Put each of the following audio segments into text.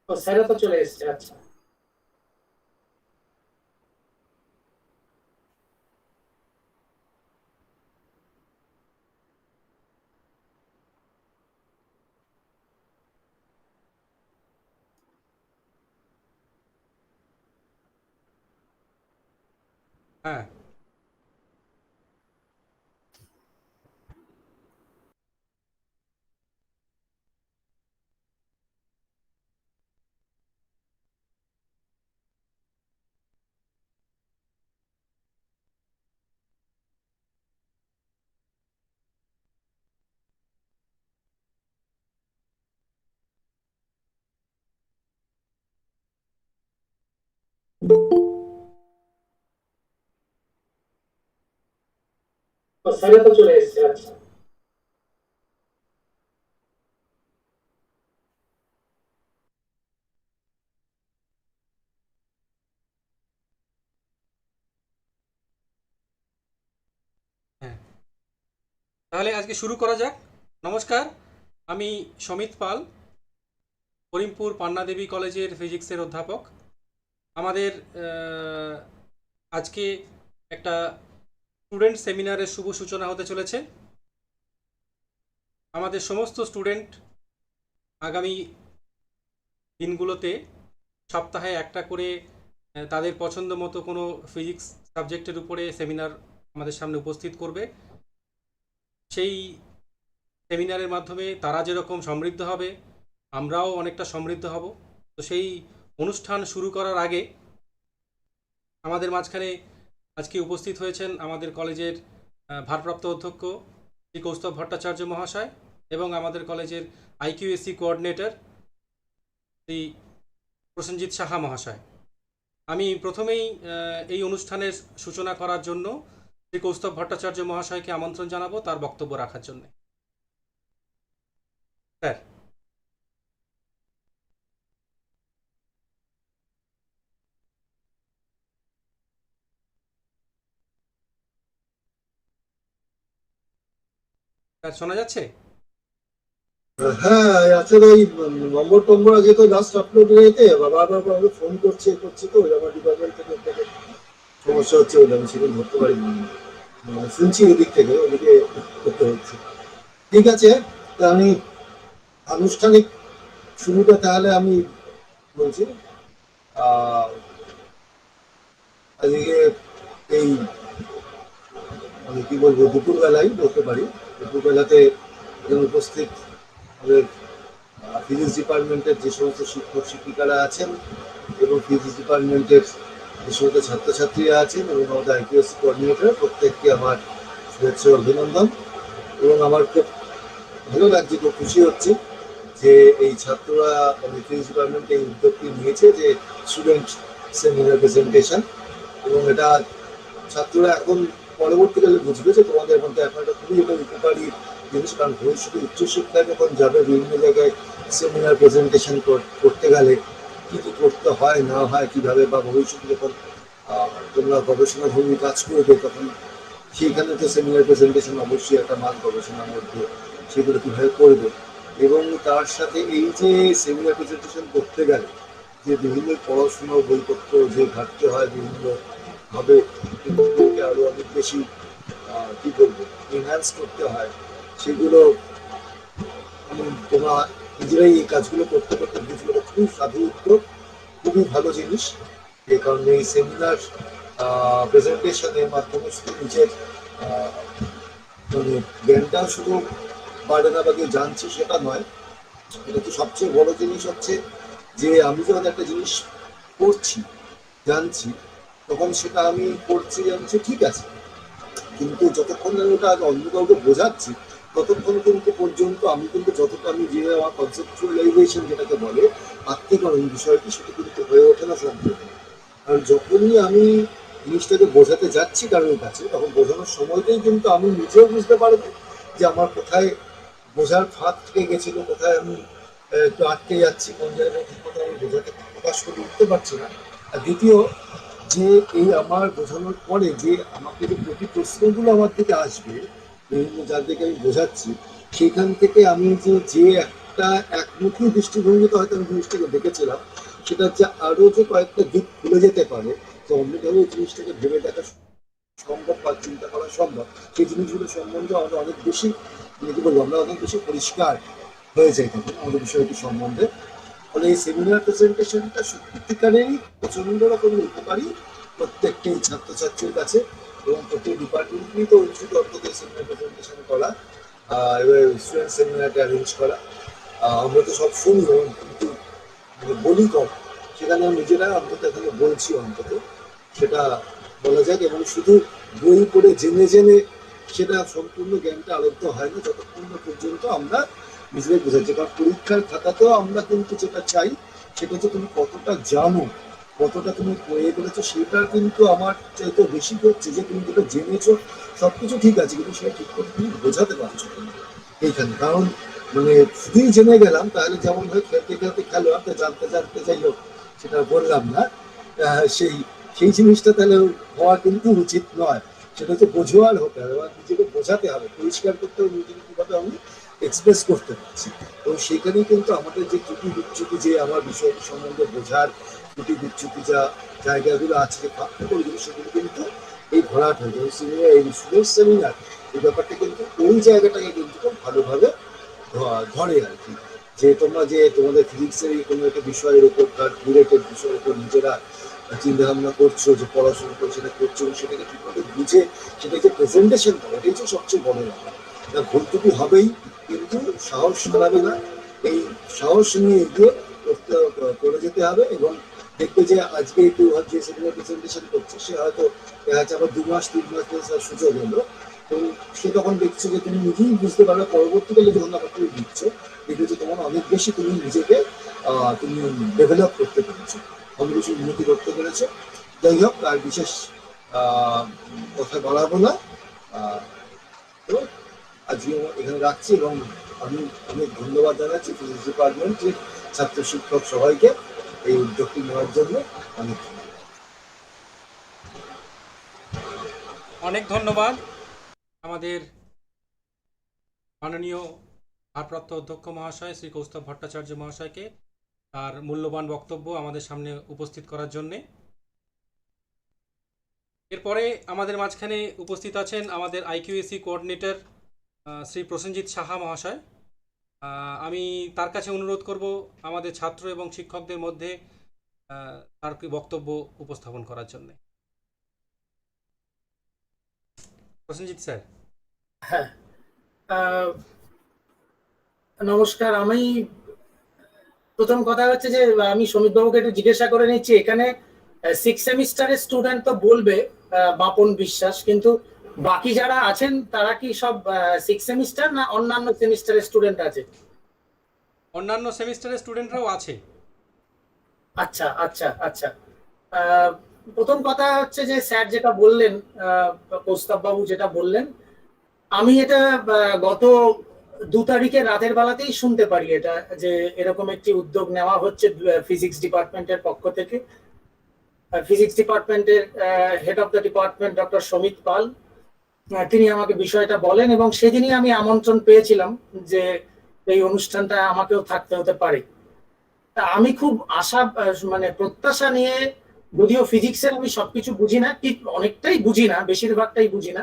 ও স্যারও তো চলে এসেছে, আচ্ছা। হ্যাঁ, ও স্যারও তো চলে এসেছে, আচ্ছা। হ্যাঁ, তাহলে আজকে শুরু করা যাক। নমস্কার, আমি সমিত পাল, করিমপুর পান্না দেবী কলেজের ফিজিক্সের অধ্যাপক। আমাদের আজকে একটা স্টুডেন্ট সেমিনারের শুভ সূচনা হতে চলেছে। আমাদের সমস্ত স্টুডেন্ট আগামী দিনগুলোতে সপ্তাহে একটা করে তাদের পছন্দ মতো কোনো ফিজিক্স সাবজেক্টের উপরে সেমিনার আমাদের সামনে উপস্থিত করবে। সেই সেমিনারের মাধ্যমে তারা যেরকম সমৃদ্ধ হবে, আমরাও অনেকটা সমৃদ্ধ হব। তো সেই অনুষ্ঠান শুরু করার আগে আমাদের মাঝখানে আজকে উপস্থিত হয়েছেন আমাদের কলেজের ভারপ্রাপ্ত অধ্যক্ষ শ্রী কৌস্তব ভট্টাচার্য মহাশয় এবং আমাদের কলেজের আইকিউএসসি কোঅর্ডিনেটর শ্রী প্রসেনজিৎ সাহা মহাশয়। আমি প্রথমেই এই অনুষ্ঠানের সূচনা করার জন্য শ্রী কৌস্তব ভট্টাচার্য মহাশয়কে আমন্ত্রণ জানাবো তার বক্তব্য রাখার জন্য। স্যার। স্যার, শোনা যাচ্ছে? হ্যাঁ, আসলে ওই নম্বর টম্বর আগে তো লাস্ট আপলোড হয়েছে, বারবার আমাকে ফোন করছে করছে, তো ওই আমার ডিপার্টমেন্ট থেকে থেকে সমস্যা হচ্ছে, ওই আমি সেদিন ধরতে পারিনি। শুনছি ওদিক থেকে ওদিকে করতে হচ্ছে। ঠিক আছে, তা আমি আনুষ্ঠানিক শুরুটা তাহলে আমি বলছি। আহ, আজকে এই আমি কি বলবো, দুপুরবেলায় বলতে পারি, দুপুরবেলাতে এখানে উপস্থিত আমাদের ফিজিক্স ডিপার্টমেন্টের যে সমস্ত শিক্ষক শিক্ষিকারা আছেন এবং ফিজিক্স ডিপার্টমেন্টের যে সমস্ত ছাত্রছাত্রীরা আছেন এবং আমাদের আইকিউএসসি কোঅর্ডিনেটর, প্রত্যেককে আমার শুভেচ্ছা অভিনন্দন। এবং আমার খুব ভালো লাগছে, খুব খুশি হচ্ছে যে এই ছাত্ররা ফিজিক্স ডিপার্টমেন্ট এই উদ্যোগটি নিয়েছে যে স্টুডেন্ট সেমিনার প্রেজেন্টেশন। এবং এটা ছাত্ররা এখন পরবর্তীকালে বুঝবে যে তোমাদের মধ্যে এখন একটা খুবই একটা উপকারী জিনিস, কারণ ভবিষ্যতে উচ্চশিক্ষায় যখন যাবে বিভিন্ন জায়গায় সেমিনার প্রেজেন্টেশন করতে গেলে কী কী করতে হয় না হয় কীভাবে, বা ভবিষ্যতে যখন তোমরা গবেষণা ভূমি কাজ করবে তখন সেইখানে তো সেমিনার প্রেজেন্টেশন অবশ্যই একটা মান গবেষণার মধ্যে সেগুলো কীভাবে করবে। এবং তার সাথে এই যে সেমিনার প্রেজেন্টেশন করতে গেলে যে বিভিন্ন পড়াশুনো বইপত্র যে ঘাটতে হয়, বিভিন্নভাবে আরো অনেক বেশি কি বলবো এনহ্যান্স করতে হয়, সেগুলো তোমরা নিজেরাই এই কাজগুলো করতে করতে বুঝলো। খুবই সাধু উদ্যোগ, খুবই ভালো জিনিস। এই কারণে এই সেমিনার প্রেজেন্টেশনের মাধ্যমে শুধু নিজের মানে জ্ঞানটাও শুধু বাড়ে না বা কেউ জানছি সেটা নয়, এটা তো সবচেয়ে বড় জিনিস হচ্ছে যে আমি যখন একটা জিনিস করছি জানছি, তখন সেটা আমি করছি জানছি ঠিক আছে, কিন্তু যতক্ষণ আমি ওটা অন্য কাউকে বোঝাচ্ছি ততক্ষণ কিন্তু পর্যন্ত আমি কিন্তু যতটা আমি যে আমার কনসেপচুয়ালাইজেশন যেটাকে বলে আত্মীকরণ বিষয়টি, সেটা কিন্তু হয়ে ওঠে না সম্পূর্ণ। কারণ যখনই আমি জিনিসটাকে বোঝাতে যাচ্ছি কারোর কাছে, তখন বোঝানোর সময়তেই কিন্তু আমি নিজেও বুঝতে পারবো যে আমার কোথায় বোঝার ফাঁক থেকে গেছিলো, কোথায় আমি একটু আটকে যাচ্ছি, কোন জায়গায় ঠিক মতো আমি বোঝাতে প্রকাশ করে উঠতে পারছি না। আর দ্বিতীয়, যে এই আমার বোঝানোর পরে যে আমাকে যে প্রতি প্রশ্নগুলো আমার থেকে আসবে বিভিন্ন যার দিকে আমি বোঝাচ্ছি, সেখান থেকে আমি যে যে একটা একমুখী দৃষ্টিভঙ্গিতে হয়তো আমি জিনিসটাকে দেখেছিলাম, সেটা হচ্ছে আরো যে কয়েকটা দিক খুলে যেতে পারে, তো অন্যভাবে এই জিনিসটাকে ভেবে দেখা সম্ভব বা চিন্তা করা সম্ভব, সেই জিনিসগুলো সম্বন্ধে আমরা অনেক বেশি, মানে কি বলবো, আমরা অনেক বেশি পরিষ্কার হয়ে যাই তখন আমাদের বিষয়টি সম্বন্ধে। ফলে এই সেমিনার প্রেজেন্টেশনটা সত্যিকারেরই প্রচন্ড রকমের উপকারী প্রত্যেকটি ছাত্রছাত্রীর কাছে, এবং প্রত্যেক ডিপার্টমেন্টেই তো উচিত অন্তত সেমিনার প্রেজেন্টেশন করা, এবার স্টুডেন্ট সেমিনারটা অ্যারেঞ্জ করা। আমরা তো সব শুনি কিন্তু মানে বলি কম, সেখানে নিজেরা অন্তত এখানে বলছি অন্তত সেটা বলা যাক। এবং শুধু বই পড়ে জেনে জেনে সেটা সম্পূর্ণ জ্ঞানটা আরোগ্য হয় না যতক্ষণ না পর্যন্ত আমরা নিজেদের বোঝাচ্ছি। কারণ পরীক্ষার খাতাতেও আমরা কিন্তু যেটা চাই সেটা হচ্ছে তুমি কতটা জানো, কতটা তুমি পড়ে ফেলেছো, সেটা কিন্তু আমার চাইতে বেশি হচ্ছে যে তুমি যেটা জেনেছো সবকিছু ঠিক আছে, কিন্তু সেটা ঠিক করে তুমি বোঝাতে পারছো না এইখানে। কারণ মানে শুধুই জেনে গেলাম তাহলে যেমন হয় খেলতে খেলতে খেলোয়াড়, তো জানতে জানতে যাই হোক সেটা বললাম না, সেই সেই জিনিসটা তাহলে হওয়া কিন্তু উচিত নয়। সেটা হচ্ছে বোঝোয়ার হতে হবে, বা নিজেকে বোঝাতে হবে, পরিষ্কার করতে হবে নিজেকে কীভাবে আমি এক্সপ্রেস করতে পারছি। এবং সেখানেই কিন্তু আমাদের যে ত্রুটি বিচ্যুতি, যে আমার বিষয়টি সম্বন্ধে বোঝার ত্রুটি বিচ্যুতি যা জায়গাগুলো আছে, যে ফাঁকগুলো, সেগুলো কিন্তু এই ভরাট হয়ে যায়। সেমিনার, এই স্টুডেন্ট সেমিনার, এই ব্যাপারটা কিন্তু ওই জায়গাটাকে কিন্তু খুব ভালোভাবে ধরে আর কি। যে তোমরা যে তোমাদের ফিজিক্সের কোনো একটা বিষয়ের উপর, তার রিলেটেড বিষয়ের উপর নিজেরা চিন্তা ভাবনা করছো, যে পড়াশোনা করে সেটা করছো, সেটাকে ঠিকমতো বুঝে সেটা যে প্রেজেন্টেশন করো, এটাই হচ্ছে সবচেয়ে বড় ব্যাপার। ভুল ত্রুটি হবেই, কিন্তু সাহস হারাবে না, এই সাহস নিয়ে এগিয়ে করে যেতে হবে। এবং দেখবে যে আজকে কেউ যে সেমিনার প্রেজেন্টেশন করছে, সে হয়তো দেখা যাচ্ছে আবার 2 মাস 3 মাস পরে সুযোগ এলো, তো সে তখন দেখছো যে তুমি নিজেই বুঝতে পারবে পরবর্তীকালে যখন আবার তুমি দিচ্ছো, দেখবে যে তোমার অনেক বেশি তুমি নিজেকে তুমি ডেভেলপ করতে পেরেছো, অনেক বেশি উন্নতি করতে পেরেছো। যাই হোক, আর বিশেষ কথা বাড়াবো না, তো আজকে এখানে রাখছি। এবং আমি অনেক ধন্যবাদ জানাচ্ছি ফিজিক্স ডিপার্টমেন্টের ছাত্র শিক্ষক সবাইকে এই উদ্যোগটি নেওয়ার জন্য। অনেক অনেক ধন্যবাদ আমাদের মাননীয় ভারপ্রাপ্ত অধ্যক্ষ মহাশয় শ্রী কৌস্তব ভট্টাচার্য মহাশয়কে তার মূল্যবান বক্তব্য আমাদের সামনে উপস্থিত করার জন্যে। এরপরে আমাদের মাঝখানে উপস্থিত আছেন আমাদের আইকিউএসি কোঅর্ডিনেটর শ্রী প্রসেনজিৎ সাহা মহাশয়। আমি তার কাছে অনুরোধ করব আমাদের ছাত্র এবং শিক্ষকদের মধ্যে তার বক্তব্য উপস্থাপন করার জন্য। প্রসেনজিৎ স্যার। হ্যাঁ, নমস্কার। আমি প্রথম কথা হচ্ছে যে আমি সমিত বাবুকে একটু জিজ্ঞাসা করে নিচ্ছি, এখানে 6 সেমিস্টারের স্টুডেন্ট তো বলবে বাপন বিশ্বাস, কিন্তু বাকি যারা আছেন তারা কি সব 6 সেমিস্টার না অন্যান্য সেমিস্টারের স্টুডেন্ট আছে? অন্যান্য সেমিস্টারের স্টুডেন্টরাও আছে। আচ্ছা আচ্ছা আচ্ছা। প্রথম কথা হচ্ছে যে স্যার যেটা বললেন, কৌস্তব বাবু যেটা বললেন, আমি এটা গত 2 তারিখে রাতের বেলাতেই শুনতে পারি এটা, যে এরকম একটি উদ্যোগ নেওয়া হচ্ছে ফিজিক্স ডিপার্টমেন্টের পক্ষ থেকে। ফিজিক্স ডিপার্টমেন্টের head of the department doctor Samit Pal, তিনি আমাকে বিষয়টা বলেন, এবং সেদিনই আমি আমন্ত্রণ পেয়েছিলাম যে এই অনুষ্ঠানটা আমাকেও থাকতে হতে পারে। তা আমি খুব আশা, মানে প্রত্যাশা নিয়ে, যদিও ফিজিক্সের আমি সবকিছু বুঝি না, ঠিক অনেকটাই বুঝি না, বেশিরভাগটাই বুঝি না,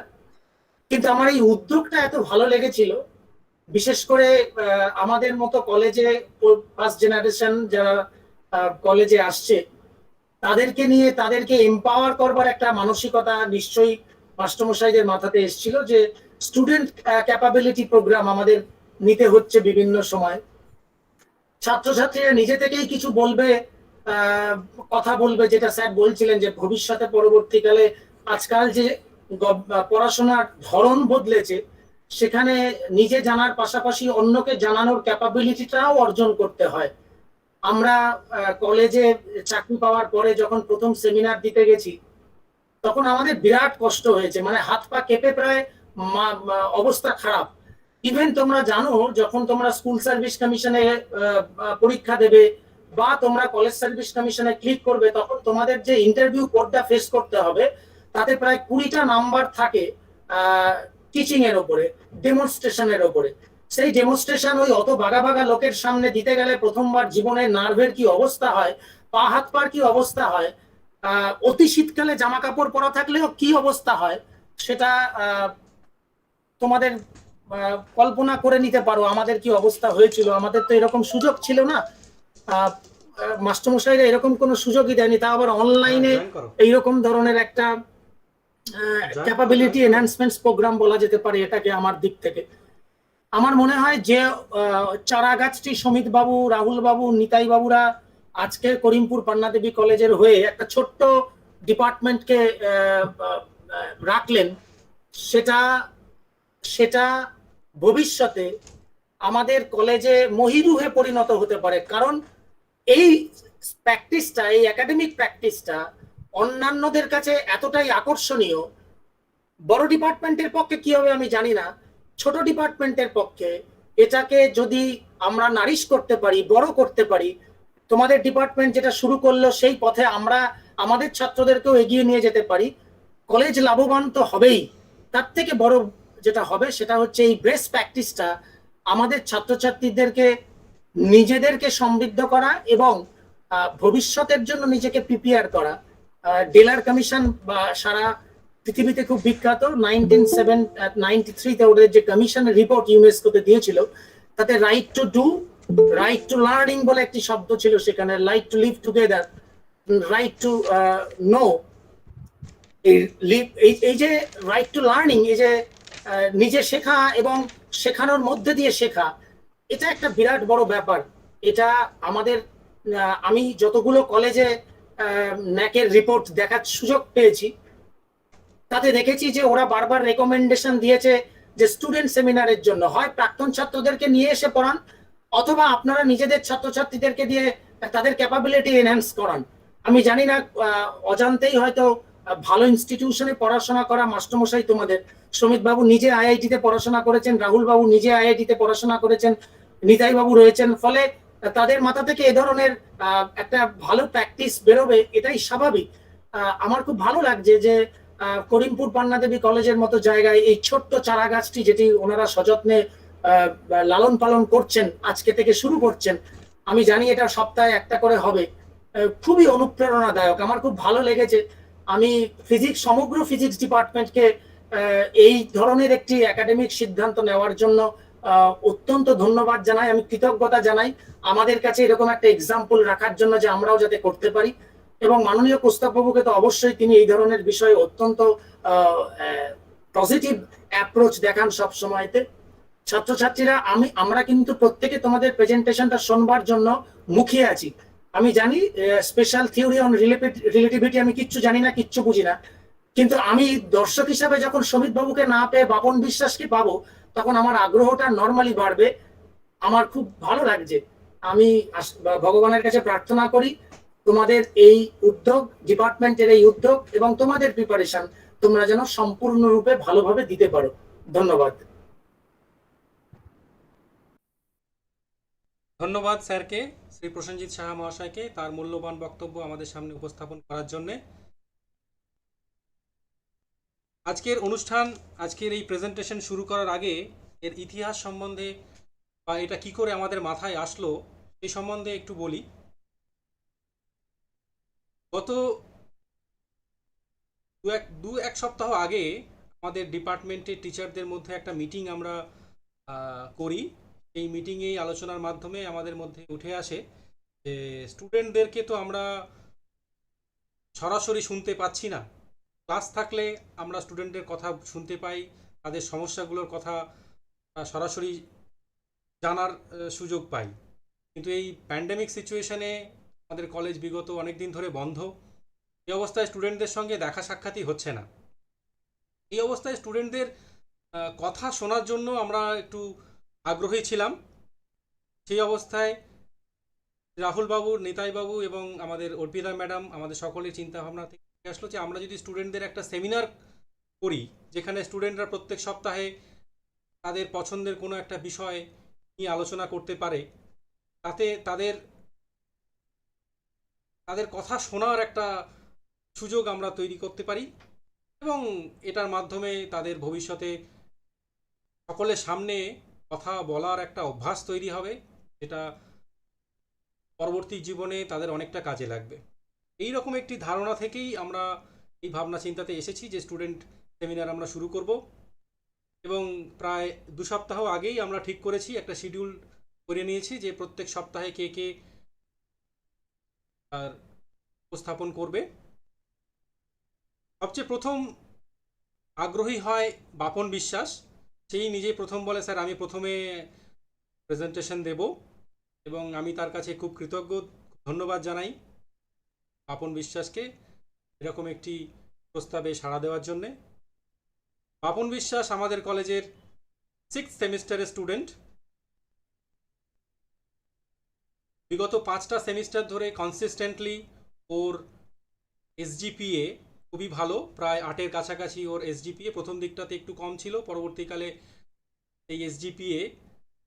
কিন্তু আমার এই উদ্যোগটা এত ভালো লেগেছিল। বিশেষ করে আমাদের মতো কলেজে ফার্স্ট জেনারেশন যারা কলেজে আসছে, তাদেরকে নিয়ে তাদেরকে এম্পাওয়ার করবার একটা মানসিকতা নিশ্চয়ই মাস্টারমশাইদের মাথাতে এসেছিল, যে স্টুডেন্ট ক্যাপাবিলিটি প্রোগ্রাম আমাদের নিতে হচ্ছে বিভিন্ন সময়। ছাত্রছাত্রীরা নিজে থেকেই কিছু বলবে, কথা বলবে, যেটা স্যার বলছিলেন যে ভবিষ্যতে পরবর্তীকালে আজকাল যে পড়াশোনার ধরন বদলেছে, সেখানে নিজে জানার পাশাপাশি অন্যকে জানানোর ক্যাপাবিলিটিটাও অর্জন করতে হয়। আমরা কলেজে চাকরি পাওয়ার পরে যখন প্রথম সেমিনার দিতে গেছি, তখন আমাদের বিরাট কষ্ট হয়েছে, মানে হাত পা কেঁপে প্রায় অবস্থা খারাপ। ইভেন তোমরা জানো, যখন তোমরা স্কুল সার্ভিস কমিশনে পরীক্ষা দেবে বা তোমরা কলেজ সার্ভিস কমিশনে ক্লিক করবে, তখন তোমাদের যে ইন্টারভিউ কোডটা ফেস করতে হবে, তাতে প্রায় 20টা নাম্বার থাকে টিচিং এর উপরে, ডেমনস্ট্রেশনের উপরে। সেই ডেমনস্ট্রেশন ওই অত বাঘা বাঘা লোকের সামনে দিতে গেলে প্রথমবার জীবনে নার্ভের কি অবস্থা হয়, পা হাত পার কি অবস্থা হয়, অতি শীতকালে জামা কাপড় পরা থাকলেও কি অবস্থা হয়, সেটা তোমাদের কল্পনা করে নিতে পারো আমাদের কি অবস্থা হয়েছিল। আমাদের তো এরকম সুযোগ ছিল না, মাস্টারমশাইরা এরকম কোনো সুযোগই দেয়নি, তা আবার অনলাইনে জয়েন করো, এইরকম ধরনের একটা ক্যাপাবিলিটি এনহ্যান্সমেন্ট প্রোগ্রাম বলা যেতে পারে এটাকে। আমার দিক থেকে আমার মনে হয় যে চারা গাছটি সমিত বাবু, রাহুল বাবু, নিতাই বাবুরা আজকে করিমপুর পান্না দেবী কলেজের হয়ে একটা ছোট্ট ডিপার্টমেন্টকে রাখলেন, সেটা সেটা ভবিষ্যতে আমাদের কলেজে মহিরুহে পরিণত হতে পারে। কারণ এই প্র্যাকটিসটা, এই একাডেমিক প্র্যাকটিসটা অন্যান্যদের কাছে এতটাই আকর্ষণীয়, বড় ডিপার্টমেন্টের পক্ষে কি হবে আমি জানি না, ছোট ডিপার্টমেন্টের পক্ষে এটাকে যদি আমরা নারিশ করতে পারি, বড় করতে পারি, তোমাদের ডিপার্টমেন্ট যেটা শুরু করলো সেই পথে আমরা আমাদের ছাত্রদেরকেও এগিয়ে নিয়ে যেতে পারি, কলেজ লাভবান তো হবেই। তার থেকে বড় যেটা হবে সেটা হচ্ছে এই বেস্ট প্র্যাকটিসটা আমাদের ছাত্রছাত্রীদেরকে নিজেদেরকে সমৃদ্ধ করা এবং ভবিষ্যতের জন্য নিজেকে প্রিপেয়ার করা। ডেলার কমিশন বা সারা পৃথিবীতে খুব বিখ্যাত, 1993-তে ওদের যে কমিশন রিপোর্ট ইউনেস্কোতে দিয়েছিল, তাতে right to do, right two learning বলে একটি শব্দ ছিল সেখানে, right two live together, right to know. এই যে রাইট টু লার্নিং, এই যে নিজে শেখা এবং শেখানোর মধ্যে দিয়ে শেখা, এটা একটা বিরাট বড় ব্যাপার। এটা আমাদের আমি যতগুলো কলেজে ন্যাকের রিপোর্ট দেখার সুযোগ পেয়েছি তাতে দেখেছি যে ওরা বারবার রেকমেন্ডেশন দিয়েছে যে স্টুডেন্ট সেমিনারের জন্য হয় প্রাক্তন ছাত্রদেরকে নিয়ে এসে পড়ান, অথবা আপনারা নিজেদের ছাত্রছাত্রীদেরকে দিয়ে তাদের ক্যাপাবিলিটি এনহ্যান্স করান। আমি জানি না, অজান্তেই হয়তো ভালো ইনস্টিটিউশনে পড়াশোনা করা মাস্টারমশাই তোমাদের, সমিত বাবু নিজে আইআইটিতে পড়াশোনা করেছেন, রাহুল বাবু নিজে আইআইটিতে পড়াশোনা করেছেন, নিতাই বাবু রয়েছেন, ফলে তাদের মাথা থেকে এ ধরনের একটা ভালো প্র্যাকটিস বেরোবে, এটাই স্বাভাবিক। আমার খুব ভালো লাগছে যে করিমপুর পান্না দেবী কলেজের মতো জায়গায় এই ছোট্ট চারা গাছটি, যেটি ওনারা সযত্নে লালন পালন করছেন, আজকে থেকে শুরু করছেন, আমি জানি এটা সপ্তাহে একটা করে হবে, খুবই অনুপ্রেরণাদায়ক। আমার খুব ভালো লেগেছে। আমি সমগ্র ফিজিক্স ডিপার্টমেন্টকে এই ধরনের একটি একাডেমিক সিদ্ধান্ত নেওয়ার জন্য অত্যন্ত ধন্যবাদ জানাই, আমি কৃতজ্ঞতা জানাই আমাদের কাছে এরকম একটা এক্সাম্পল রাখার জন্য, যে আমরাও যাতে করতে পারি। এবং মাননীয় প্রস্তাববাবুকে তো অবশ্যই তিনি এই ধরনের বিষয়ে অত্যন্ত পজিটিভ অ্যাপ্রোচ দেখান সব সময়তে। ছাত্রছাত্রীরা আমরা কিন্তু প্রত্যেকে তোমাদের প্রেজেন্টেশনটা শোনবার জন্য মুখিয়ে আছি। আমি জানি স্পেশাল থিওরি অন রিলেটিভিটি আমি কিচ্ছু জানি না, কিচ্ছু বুঝি না, কিন্তু আমি দর্শক হিসাবে যখন সমিত বাবুকে না পেয়ে বাপন বিশ্বাসকে পাবো, তখন আমার আগ্রহটা নর্মালি বাড়বে। আমার খুব ভালো লাগছে। আমি ভগবানের কাছে প্রার্থনা করি তোমাদের এই উদ্যোগ, ডিপার্টমেন্টের এই উদ্যোগ এবং তোমাদের প্রিপারেশন তোমরা যেন সম্পূর্ণরূপে ভালোভাবে দিতে পারো। ধন্যবাদ। ধন্যবাদ স্যারকে, শ্রী প্রসেনজিৎ সাহা মহাশয়কে তার মূল্যবান বক্তব্য আমাদের সামনে উপস্থাপন করার জন্যে। আজকের অনুষ্ঠান, আজকের এই প্রেজেন্টেশন শুরু করার আগে এর ইতিহাস সম্বন্ধে বা এটা কি করে আমাদের মাথায় আসলো এই সম্বন্ধে একটু বলি। গত দু এক সপ্তাহ আগে আমাদের ডিপার্টমেন্টের টিচারদের মধ্যে একটা মিটিং আমরা করি। এই মিটিংয়েই আলোচনার মাধ্যমে আমাদের মধ্যে উঠে আসে যে স্টুডেন্টদেরকে তো আমরা সরাসরি শুনতে পাচ্ছি না, ক্লাস থাকলে আমরা স্টুডেন্টদের কথা শুনতে পাই, তাদের সমস্যাগুলোর কথা সরাসরি জানার সুযোগ পাই, কিন্তু এই প্যান্ডেমিক সিচুয়েশনে আমাদের কলেজ বিগত অনেক দিন ধরে বন্ধ। এই অবস্থায় স্টুডেন্টদের সঙ্গে দেখা সাক্ষাৎই হচ্ছে না। এই অবস্থায় স্টুডেন্টদের কথা শোনার জন্য আমরা একটু আগ্রহী ছিলাম। সেই অবস্থায় রাহুল বাবু, নিতাই বাবু এবং আমাদের অর্পিতা ম্যাডাম আমাদের সকলের চিন্তাভাবনা থেকে আসলো যে আমরা যদি স্টুডেন্টদের একটা সেমিনার করি, যেখানে স্টুডেন্টরা প্রত্যেক সপ্তাহে তাদের পছন্দের কোনো একটা বিষয় নিয়ে আলোচনা করতে পারে, তাতে তাদের কথা শোনার একটা সুযোগ আমরা তৈরি করতে পারি এবং এটার মাধ্যমে তাদের ভবিষ্যতে সকলের সামনে কথা বলার একটা অভ্যাস তৈরি হবে, যেটা পরবর্তী জীবনে তাদের অনেকটা কাজে লাগবে। এই রকম একটি ধারণা থেকেই আমরা এই ভাবনা চিন্তাতে এসেছি যে স্টুডেন্ট সেমিনার আমরা শুরু করব। এবং প্রায় 2 সপ্তাহ আগেই আমরা ঠিক করেছি, একটা শিডিউল করে নিয়েছি যে প্রত্যেক সপ্তাহে কে কে তার উপস্থাপন করবে। সবচেয়ে প্রথম আগ্রহী হয় বাপন বিশ্বাস। সেই নিজেই প্রথম বলে, স্যার আমি প্রথমে প্রেজেন্টেশন দেব। এবং আমি তার কাছে খুব কৃতজ্ঞ, ধন্যবাদ জানাই বাপন বিশ্বাসকে এরকম একটি প্রস্তাবে সাড়া দেওয়ার জন্যে। বাপন বিশ্বাস আমাদের কলেজের 6th সেমিস্টারের স্টুডেন্ট। বিগত 5টা সেমিস্টার ধরে কনসিস্টেন্টলি ওর এসজিপিএ খুবই ভালো, প্রায় 8-এর কাছাকাছি ওর এসজিপিএ। প্রথম দিকটাতে একটু কম ছিল, পরবর্তীকালে এই এসজিপিএ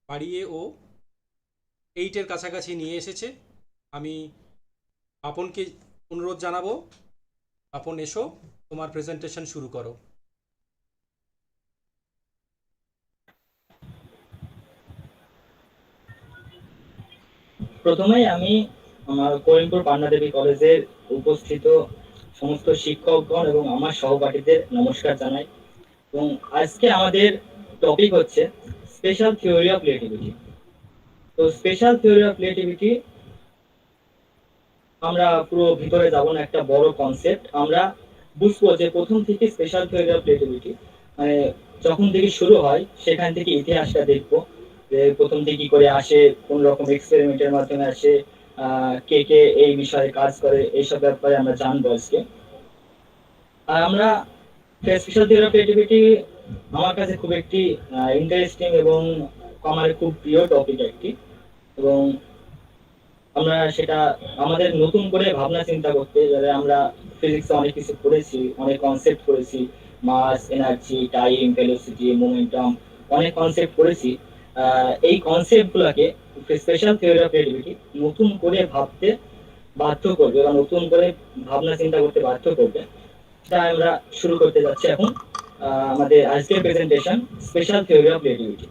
বাড়িয়ে ও 8-এর কাছাকাছি নিয়ে এসেছে। আমি আপনকে অনুরোধ জানাবো, আপন এসো, তোমার প্রেজেন্টেশন শুরু করো। প্রথমেই আমি আমার করিমপুর পান্না দেবী কলেজের উপস্থিত সমস্ত শিক্ষকগণ এবং আমার সহপাঠীদের নমস্কার জানাই। এবং আজকে আমাদের টপিক হচ্ছে স্পেশাল থিওরি অফ রিলেটিভিটি। তো স্পেশাল থিওরি অফ রিলেটিভিটি আমরা পুরো ভিতরে যাব না, একটা বড় কনসেপ্ট আমরা বুঝবো যে প্রথম থেকে স্পেশাল থিওরি অফ রিলেটিভিটি মানে যখন থেকে শুরু হয় সেখান থেকে ইতিহাসটা দেখবো, যে প্রথম থেকে কি করে আসে, কোন রকম এক্সপেরিমেন্টের মাধ্যমে আসে, কে কে এই বিষয়ে কাজ করে, এইসব ব্যাপারে আমরা জানবো আজকে। আর আমরা স্পেশাল থিওরি অফ রিলেটিভিটি আমার কাছে খুব একটি ইন্টারেস্টিং এবং আমার খুব প্রিয় টপিক একটি। এবং আমরা সেটা আমাদের নতুন করে ভাবনা চিন্তা করতে, যারা আমরা ফিজিক্সে অনেক কিছু পড়েছি, অনেক কনসেপ্ট পড়েছি, মাস, এনার্জি, টাইম, ভেলোসিটি, মোমেন্টাম, অনেক কনসেপ্ট পড়েছি। এই কনসেপ্ট গুলাকে স্পেশাল থিওরি অফ রিলেটিভিটি নতুন করে ভাবতে বাধ্য করবে বা নতুন করে ভাবনা চিন্তা করতে বাধ্য করবে। সেটা আমরা শুরু করতে যাচ্ছি এখন। আমাদের আজকের presentation special theory of relativity.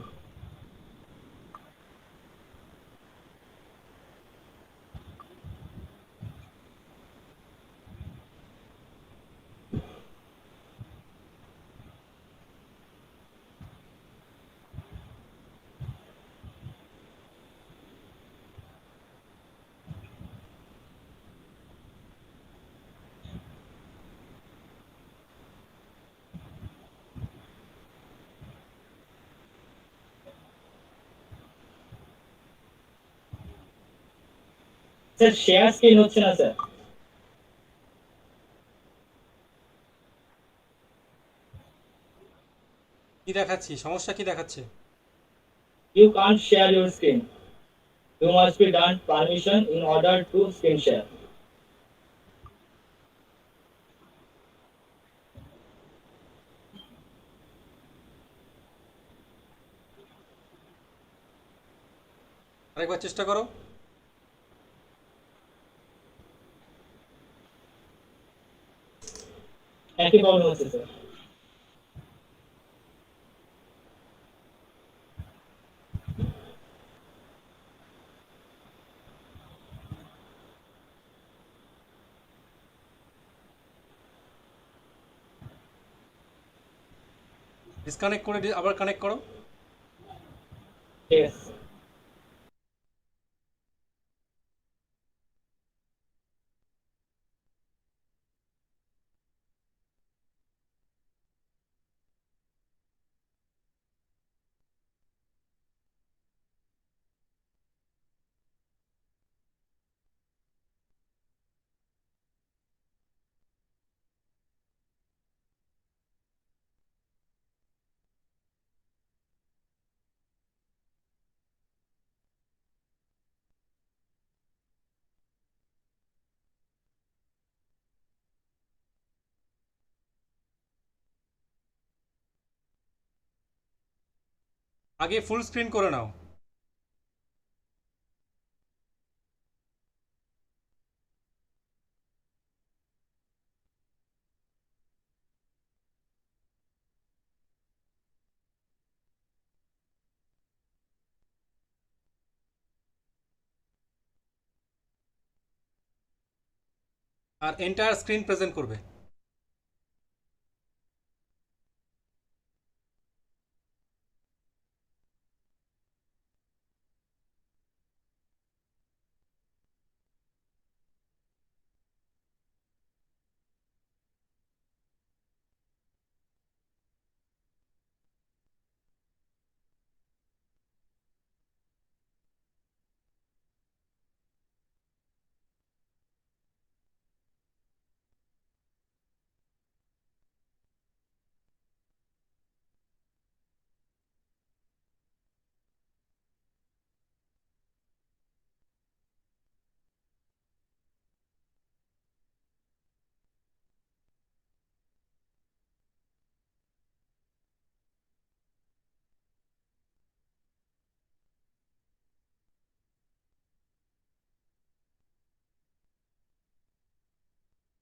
Sir share screen হচ্ছে না স্যার। কি দেখাচ্ছি, সমস্যা কি দেখাচ্ছে? You can't share your screen. You must be done permission in order to screen share. আরেকবার চেষ্টা করো। একই প্রবলেম হচ্ছে স্যার। ডিসকানেক্ট করে আবার কানেক্ট করো। ঠিক আছে। আগে ফুল স্ক্রিন করে নাও। আর এন্টায়ার স্ক্রিন প্রেজেন্ট করবে।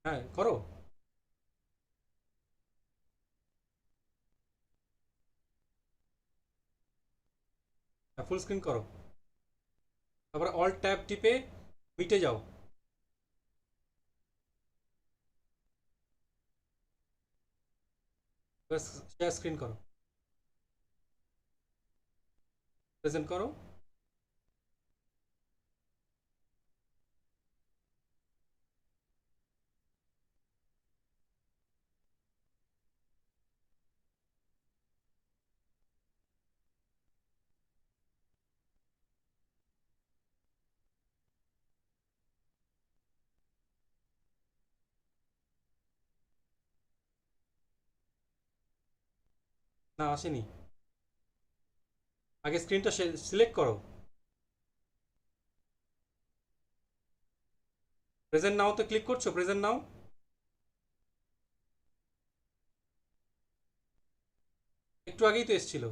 হ্যাঁ, করো। ফুল স্ক্রিন করো, তারপরে অল ট্যাব টিপে মিটে যাও। শেয়ার স্ক্রিন করো, প্রেজেন্ট করো। না, আসেনি। আগে স্ক্রিনটা সিলেক্ট করো। প্রেজেন্ট নাও তো ক্লিক করছো, প্রেজেন্ট নাও। একটু আগেই তো এসেছিল।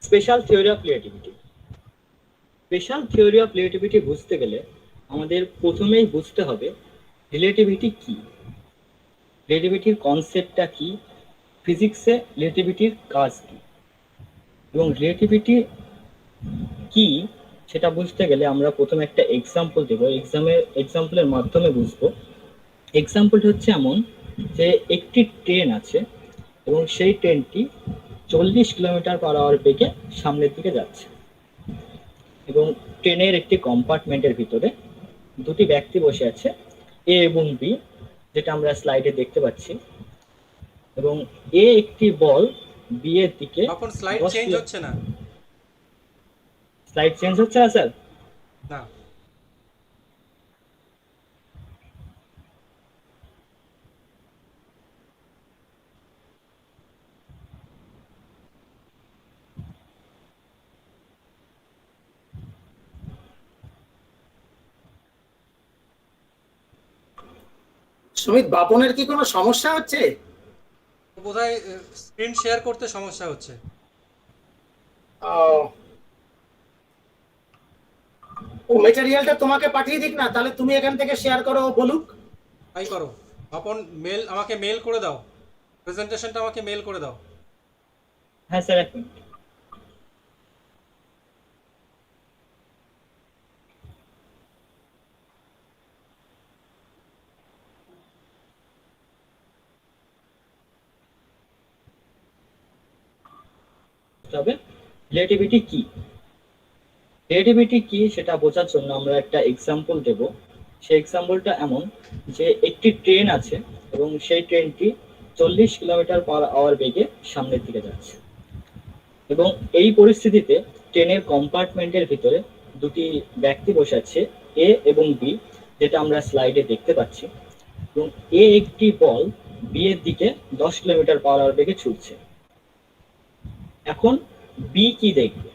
Special theory of relativity. Special theory of relativity বুঝতে গেলে আমাদের প্রথমেই বুঝতে হবে রিলেটিভিটি কি, রিলেটিভিটির কনসেপ্টটা কি, ফিজিক্সে রিলেটিভিটির কাজ কি। এবং রিলেটিভিটি কি সেটা বুঝতে গেলে আমরা প্রথমে একটা এক্সাম্পল দেবো, এক্সাম্পলের মাধ্যমে বুঝবো। এক্সাম্পলটা হচ্ছে এমন যে একটি ট্রেন আছে এবং সেই ট্রেনটি 40 কিলোমিটার/আওয়ার বেগে সামনের দিকে যাচ্ছে এবং ট্রেনের একটি কম্পার্টমেন্টের ভিতরে দুটি ব্যক্তি বসে আছে, এ এবং বি, যেটা আমরা স্লাইডে দেখতে পাচ্ছি। এবং এ একটি বল বি এর দিকে তখন স্লাইড চেঞ্জ হচ্ছে না। স্লাইড চেঞ্জ হচ্ছে না স্যার? না, সুমিত, বাপনের কি কোনো সমস্যা হচ্ছে? বোধহয় স্ক্রিন শেয়ার করতে সমস্যা হচ্ছে। আহ, ও মেটেরিয়ালটা তোমাকে পাঠিয়ে দিক না, তাহলে তুমি এখান থেকে শেয়ার করো, ও বলুক। তাই করো। তখন আমাকে মেল করে দাও, প্রেজেন্টেশনটা আমাকে মেল করে দাও। হ্যাঁ স্যার, এক মিনিট। তবে রিলেটিভিটি কি, রিলেটিভিটি কি সেটা বোঝার জন্য আমরা একটা এক্সাম্পল দেব। সেই এক্সাম্পলটা এমন যে একটি ট্রেন আছে এবং সেই ট্রেনটি 40 কিলোমিটার/আওয়ার বেগে সামনের দিকে যাচ্ছে। এবং এই পরিস্থিতিতে ট্রেনের কম্পার্টমেন্টের ভিতরে দুটি ব্যক্তি বসে আছে, এ এবং বি, যেটা আমরা স্লাইডে দেখতে পাচ্ছি। এবং এ একটি বল বি এর দিকে 10 কিলোমিটার/আওয়ার বেগে ছুটছে। এখন বি কি দেখবে?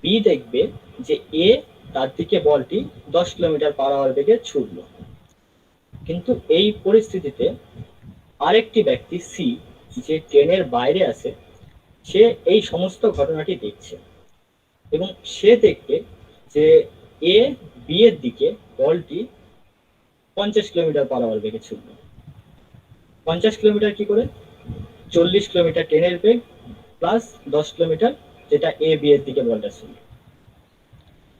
বি দেখবে যে এ তার দিকে বলটি 10 কিলোমিটার/আওয়ার বেগে ছুটলো। কিন্তু এই পরিস্থিতিতে আরেকটি ব্যক্তি সি, যে ট্রেনের বাইরে আছে, সে এই সমস্ত ঘটনাটি দেখছে এবং সে দেখবে যে এ বি এর দিকে বলটি 50 কিলোমিটার/আওয়ার বেগে ছুটলো। 50 কিলোমিটার কি করে? 40 কিলোমিটার ট্রেনের বেগ প্লাস 10 কিলোমিটার যেটা এ বি এর দিকে বলটা ছিল।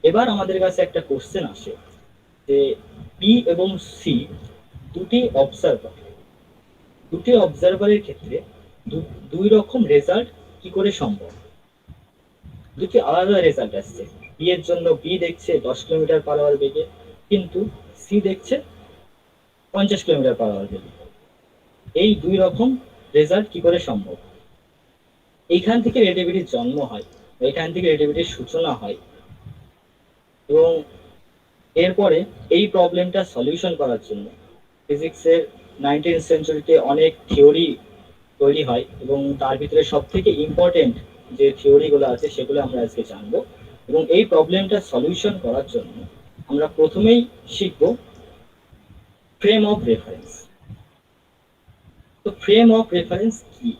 এবার আমাদের কাছে একটা কোশ্চেন আসে যে বি এবং সি দুটি অবজারভারের ক্ষেত্রে দুই রকম রেজাল্ট কি করে সম্ভব? দুটি আলাদা রেজাল্ট আসছে। বি এর জন্য বি দেখছে 10 কিলোমিটার/আওয়ার বেগে, কিন্তু সি দেখছে 50 কিলোমিটার/আওয়ার বেগে। এই দুই রকম রেজাল্ট কি করে সম্ভব? এইখান থেকে রিলেটিভিটির জন্ম হয়, এখান থেকে রিলেটিভিটির সূচনা হয়। এবং এরপরে এই প্রবলেমটা সলিউশন করার জন্য ফিজিক্সের 19th সেঞ্চুরিতে অনেক থিওরি তৈরি হয় এবং তার ভিতরে সব থেকে ইম্পর্টেন্ট যে থিওরিগুলো আছে সেগুলো আমরা আজকে জানবো। এবং এই প্রবলেমটা সলিউশন করার জন্য আমরা প্রথমেই শিখব ফ্রেম অফ রেফারেন্স। তো ফ্রেম অফ রেফারেন্স কি?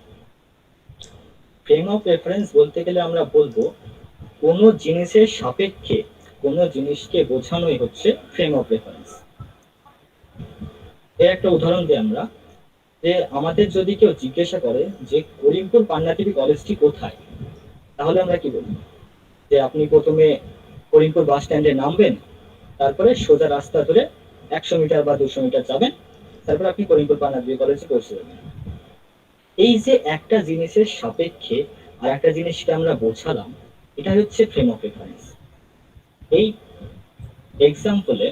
ফ্রেম অফ রেফারেন্স বলতে গেলে আমরা বলবো কোনো জিনিসের সাপেক্ষে কোনো জিনিসকে বোঝানোই হচ্ছে ফ্রেম অফ রেফারেন্স। এর একটা উদাহরণ দিই আমরা, যে আমাদের যদি কেউ জিজ্ঞাসা করে যে করিমপুর পান্নাদেবী কলেজটি কোথায়, তাহলে আমরা কি বলবো? যে আপনি প্রথমে করিমপুর বাস স্ট্যান্ডে নামবেন, তারপরে সোজা রাস্তা ধরে 100 মিটার বা 200 মিটার যাবেন, তারপর আপনি করিমপুর পান্নাদেবী কলেজে পৌঁছে যাবেন। এই যে একটা জিনিসের সাপেক্ষে আর একটা জিনিসকে আমরা বোঝালাম, এটা হচ্ছে ফ্রেম অফ রেফারেন্স। এই এক্সাম্পলে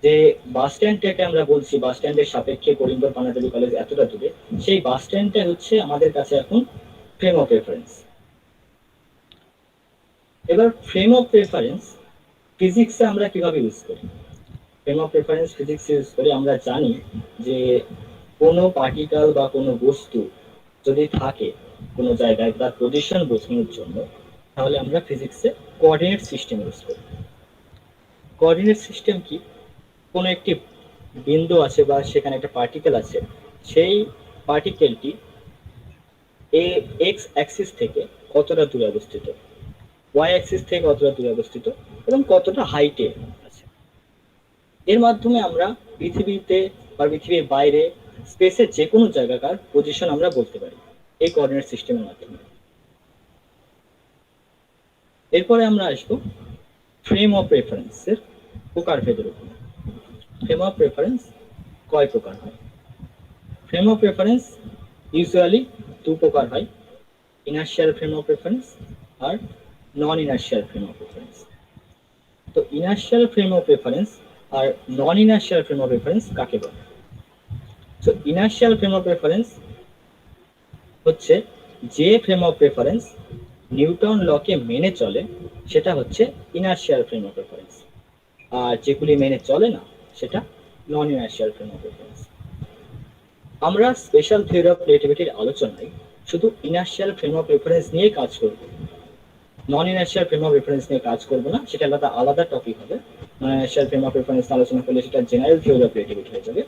যে বাস স্ট্যান্ডটাকে আমরা বলছি বাস স্ট্যান্ডের সাপেক্ষে করিমপুর পান্নাদেবী কলেজ এতটা দূরে, সেই বাস স্ট্যান্ডটা হচ্ছে আমাদের কাছে এখন ফ্রেম অফ রেফারেন্স। এবার ফ্রেম অফ রেফারেন্স ফিজিক্সে আমরা কিভাবে ইউজ করি? Frame of reference physics use করে আমরা জানি যে কোনো পার্টিকেল বা কোনো বস্তু যদি থাকে কোনো জায়গায় তার পজিশন বোঝানোর জন্য, তাহলে আমরা ফিজিক্সে কোঅর্ডিনেট সিস্টেম ইউজ করি। কোঅর্ডিনেট সিস্টেম কি? কোনো একটি বিন্দু আছে বা সেখানে একটা পার্টিকেল আছে, সেই পার্টিকেলটি এক্স অ্যাক্সিস থেকে কতটা দূরে অবস্থিত, ওয়াই অ্যাক্সিস থেকে কতটা দূরে অবস্থিত এবং কতটা হাইটে আছে। এর মাধ্যমে আমরা পৃথিবীতে বা পৃথিবীর বাইরে স্পেসের যে কোনো জায়গাকার পজিশন আমরা বলতে পারি এই কোঅর্ডিনেট সিস্টেমের মাধ্যমে। এরপরে আমরা আসবো ফ্রেম অফ রেফারেন্সের প্রকারভেদের উপর। ফ্রেম অফ রেফারেন্স কয় প্রকার হয়? ফ্রেম অফ রেফারেন্স ইউজুয়ালি দু প্রকার হয়, ইনার্শিয়াল ফ্রেম অফ রেফারেন্স আর non inertial frame of reference. তো ইনার্শিয়াল ফ্রেম অফ রেফারেন্স আর non inertial frame of reference কাকে বলে? তো ইনার্শিয়াল ফ্রেম অফ রেফারেন্স হচ্ছে যে ফ্রেম অফ রেফারেন্স নিউটন লকে মেনে চলে, সেটা হচ্ছে ইনার্শিয়াল ফ্রেম অফ রেফারেন্স। আর যেগুলি মেনে চলে না, সেটা নন ইনার্শিয়াল ফ্রেম অফ রেফারেন্স। আমরা স্পেশাল থিওরি অফ রিলেটিভিটির আলোচনায় শুধু ইনার্শিয়াল ফ্রেম অফ রেফারেন্স নিয়ে কাজ করব, নন ইনার্শিয়াল ফ্রেম অফ রেফারেন্স নিয়ে কাজ করব না, সেটা আলাদা টপিক হবে। নন ইনার্শিয়াল ফ্রেম অফ রেফারেন্স আলোচনা করলে সেটা জেনারেল থিওরি অফ রিলেটিভিটি হয়ে যাবে।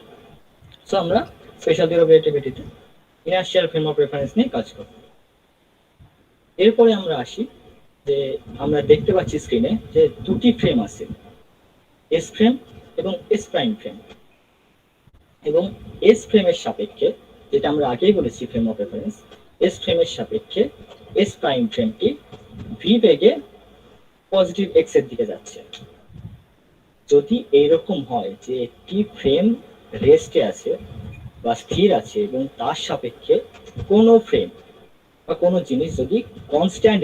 সো আমরা স্পেশাল থিওরি অফ রিলেটিভিটিতে ইনার্শিয়াল ফ্রেম অফ রেফারেন্স নিয়ে কাজ করব। এরপরে আমরা আসি যে আমরা দেখতে পাচ্ছি স্ক্রিনে যে দুটি ফ্রেম আছে, এস ফ্রেম এবং এস প্রাইম ফ্রেম। এবং এস ফ্রেমের সাপেক্ষে, যেটা আমরা আগেই বলেছি ফ্রেম অফ রেফারেন্স, এস ফ্রেমের সাপেক্ষে এস প্রাইম ফ্রেমটি ভি বেগে পজিটিভ এক্স এর দিকে যাচ্ছে। যদি এইরকম হয় যে একটি ফ্রেম রেস্টে আছে বা স্থির আছে এবং তার সাপেক্ষে কোনো ফ্রেম বা কোনো জিনিস যদি কনস্ট্যান্ট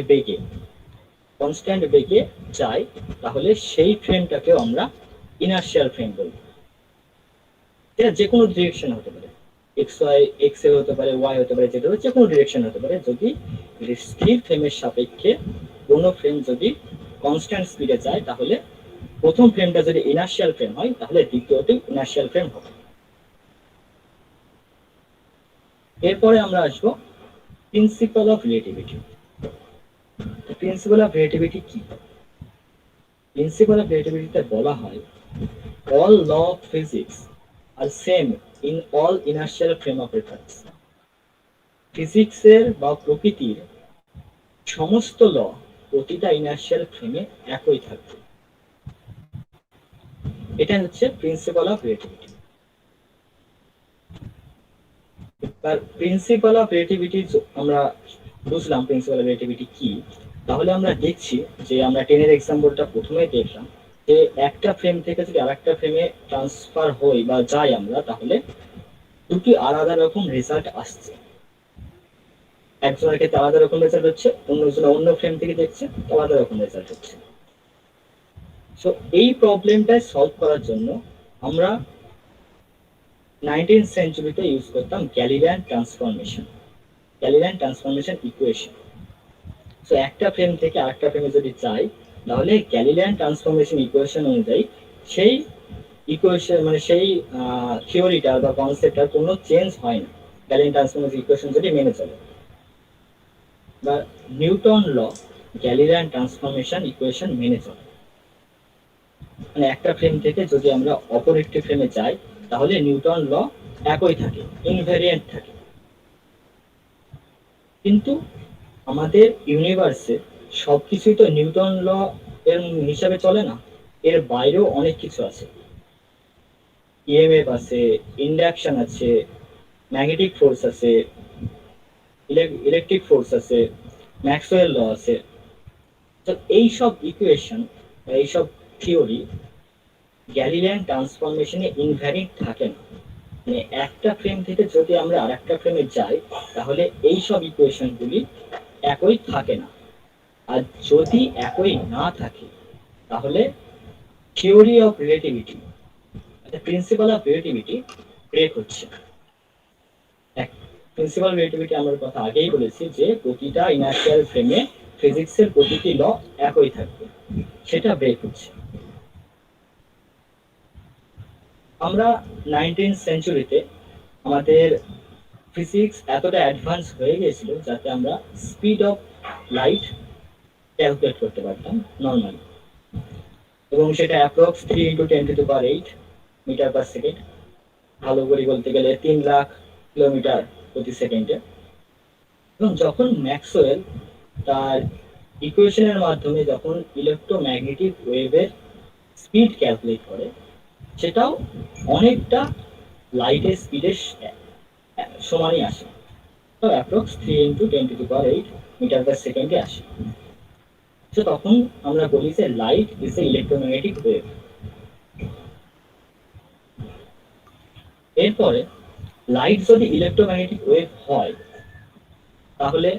বেগে যায়, তাহলে সেই ফ্রেমটাকেও আমরা ইনার্শিয়াল ফ্রেম বলবো। এটা যে কোনো ডিরেকশন হতে পারে, এক্স এ হতে পারে, ওয়াই হতে পারে, যেটা হচ্ছে কোনো ডিরেকশন হতে পারে, যদি স্থির ফ্রেমের সাপেক্ষে কোনো ফ্রেম যদি কনস্ট্যান্ট স্পিডে যায়, তাহলে প্রথম ফ্রেমটা যদি ইনার্শিয়াল ফ্রেম হয়, তাহলে দ্বিতীয়টি ইনার্শিয়াল ফ্রেম হবে। এরপরে আমরা আসবো principle of relativity. Principle of relativity কি? প্রিন্সিপাল অফ রিলেটিভিটিতে বলা হয়, অল ল অফ ফিজিক্স আর same in all inertial frame of reference. ফিজিক্সের বা প্রকৃতির সমস্ত ল প্রতিটা ইনার্শিয়াল ফ্রেমে একই থাকবে। এটা হচ্ছে প্রিন্সিপাল অফ রিলেটিভিটি। এবার প্রিন্সিপাল অফ রিলেটিভিটি আমরা বুঝলাম প্রিন্সিপাল অফ রিলেটিভিটি কি। তাহলে আমরা দেখছি যে আমরা 10 এর এক্সাম্পলটা প্রথমেই দেখলাম যে একটা ফ্রেম থেকে যদি আরেকটা ফ্রেমে ট্রান্সফার হই বা যাই আমরা, তাহলে দুটি আলাদা রকম রেজাল্ট আসছে। একজনের ক্ষেত্রে আলাদা রকম রেজাল্ট হচ্ছে, অন্যজন অন্য ফ্রেম থেকে দেখছে, আলাদা রকম রেজাল্ট হচ্ছে। সো এই প্রবলেমটা সলভ করার জন্য আমরা 19th সেঞ্চুরিতে ইউজ করতাম গ্যালিলিয়ান ট্রান্সফরমেশন ইকুয়েশন। সো একটা ফ্রেম থেকে আরেকটা ফ্রেমে যদি যাই, তাহলে গ্যালিলিয়ান ট্রান্সফরমেশন ইকুয়েশন অনুযায়ী সেই ইকুয়েশন মানে সেই থিওরিটা বা কনসেপ্টটার কোনো চেঞ্জ হয় না, গ্যালিলিয়ান ট্রান্সফরমেশন ইকুয়েশন যদি মেনে চলে। বা Newton law Galilean transformation equation মেনে চলে। মানে একটা ফ্রেম থেকে যদি আমরা অপর একটি ফ্রেমে যাই, তাহলে নিউটন ল একই থাকে, ইনভেরিয়েন্ট থাকে। কিন্তু আমাদের ইউনিভার্সে সবকিছুই তো নিউটন ল এর হিসাবে চলে না, এর বাইরেও অনেক কিছু আছে। ইএমএফ আছে, ইন্ডাকশন আছে, ম্যাগনেটিক ফোর্স আছে, ইলেকট্রিক ফোর্স আছে, ম্যাক্সওয়েল ল আছে। তো এইসব ইকুয়েশন, এইসব থিওরি গ্যালিলিয়ান ট্রান্সফরমেশনে ইনভ্যারিড থাকে না। মানে একটা ফ্রেম থেকে যদি আমরা আরেকটা ফ্রেমে যাই, তাহলে এইসব ইকুয়েশনগুলি একই থাকে না। আর যদি একই না থাকে, তাহলে theory of relativity, principle of relativity break হচ্ছে। প্রিন্সিপাল রিলেটিভিটি আমরা কথা আগেই বলেছি যে প্রতিটা ইনার্শিয়াল ফ্রেমে ফিজিক্সের প্রতিটি ল একই থাকবে, সেটা ব্রেক হচ্ছে। আমরা 19th সেঞ্চুরিতে আমাদের ফিজিক্স এতটা অ্যাডভান্স হয়ে গেছিল যাতে আমরা স্পিড অফ লাইট ক্যালকুলেট করতে পারতাম নর্মালি, এবং সেটা অ্যাপ্রক্স 3 × 10⁸ মিটার পার সেকেন্ড, ভালো করে বলতে গেলে 3 লাখ কিলোমিটার প্রতি সেকেন্ডে। এবং যখন ম্যাক্সওয়েল তার ইকুয়েশনের মাধ্যমে যখন ইলেকট্রোম্যাগনেটিক ওয়েভের স্পিড ক্যালকুলেট করে, সেটাও অনেকটা লাইটের স্পিডের সমানই আসে, তো অ্যাপ্রক্স 3 × 10⁸ মিটার পার সেকেন্ডে আসে। তো তখন আমরা বলি যে light is a electromagnetic wave. এরপরে লাইট যদি ইলেকট্রোম্যাগনেটিক ওয়েভ হয়, তাহলে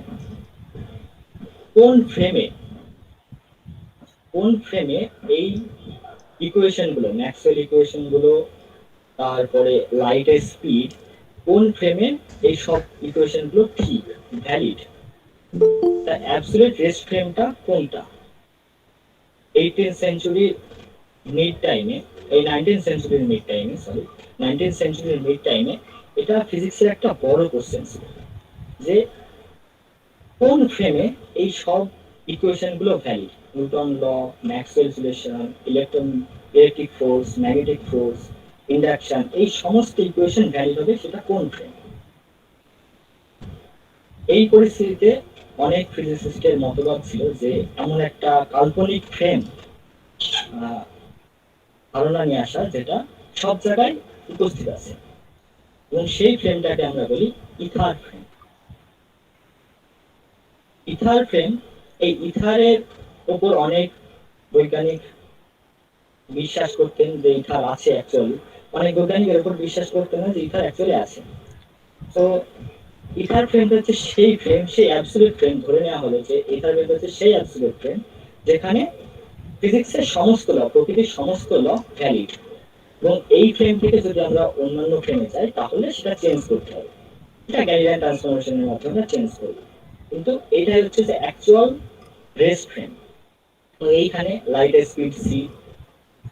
কোন ফ্রেমে এই ইকুয়েশনগুলো, ম্যাক্সওয়েল ইকুয়েশনগুলো, তারপরে লাইটের স্পিড, কোন ফ্রেমে এই সব ইকুয়েশনগুলো ঠিক ভ্যালিড, তা অ্যাবসলিউট রেস্ট ফ্রেমটা কোনটা? 18th সেঞ্চুরির মিড টাইমে, এই 19th সেঞ্চুরির মিড টাইমে, সরি 19th সেঞ্চুরির মিড টাইমে এটা ফিজিক্সের একটা বড় কোশ্চেন ছিল যে কোন ফ্রেমে এই সব ইকুয়েশনগুলো valid. Newton law, Maxwell relation, electric force, magnetic force, induction, এই সমস্ত ইকুয়েশন ভ্যালিড হবে সেটা কোন ফ্রেম। এই পরিস্থিতিতে অনেক ফিজিসিস্টের মতবাদ ছিল যে এমন একটা কাল্পনিক ফ্রেম ধারণা নিয়ে আসা যেটা সব জায়গায় উপস্থিত আছে, এবং সেই ফ্রেমটাকে আমরা বলি ইথার ফ্রেম। ইথার ফ্রেম, এই ইথারের উপর অনেক বৈজ্ঞানিক বিশ্বাস করতেন যে ইথার আছে অ্যাকচুয়ালি, অনেক বৈজ্ঞানিক এর উপর বিশ্বাস করতেন না যে ইথার অ্যাকচুয়ালি আছে। তো ইথার ফ্রেমটা হচ্ছে সেই ফ্রেম, সেই অ্যাবসলিউট ফ্রেম, ধরে নেওয়া হলো যে ইথার ফ্রেমটা হচ্ছে সেই অ্যাবসলিউট ফ্রেম যেখানে ফিজিক্সের সমস্ত ল, প্রকৃতির সমস্ত ল ভ্যালিড। এবং এই ফ্রেম থেকে যদি আমরা অন্যান্য ফ্রেমে যাই তাহলে সেটা চেঞ্জ করতে হবে, এটা গ্যালিলিয়ান ট্রান্সফরমেশনের মাধ্যমে চেঞ্জ করবে। কিন্তু এটা হচ্ছে যে অ্যাকচুয়াল রেস্ট ফ্রেম। তো এইখানে লাইটের speed c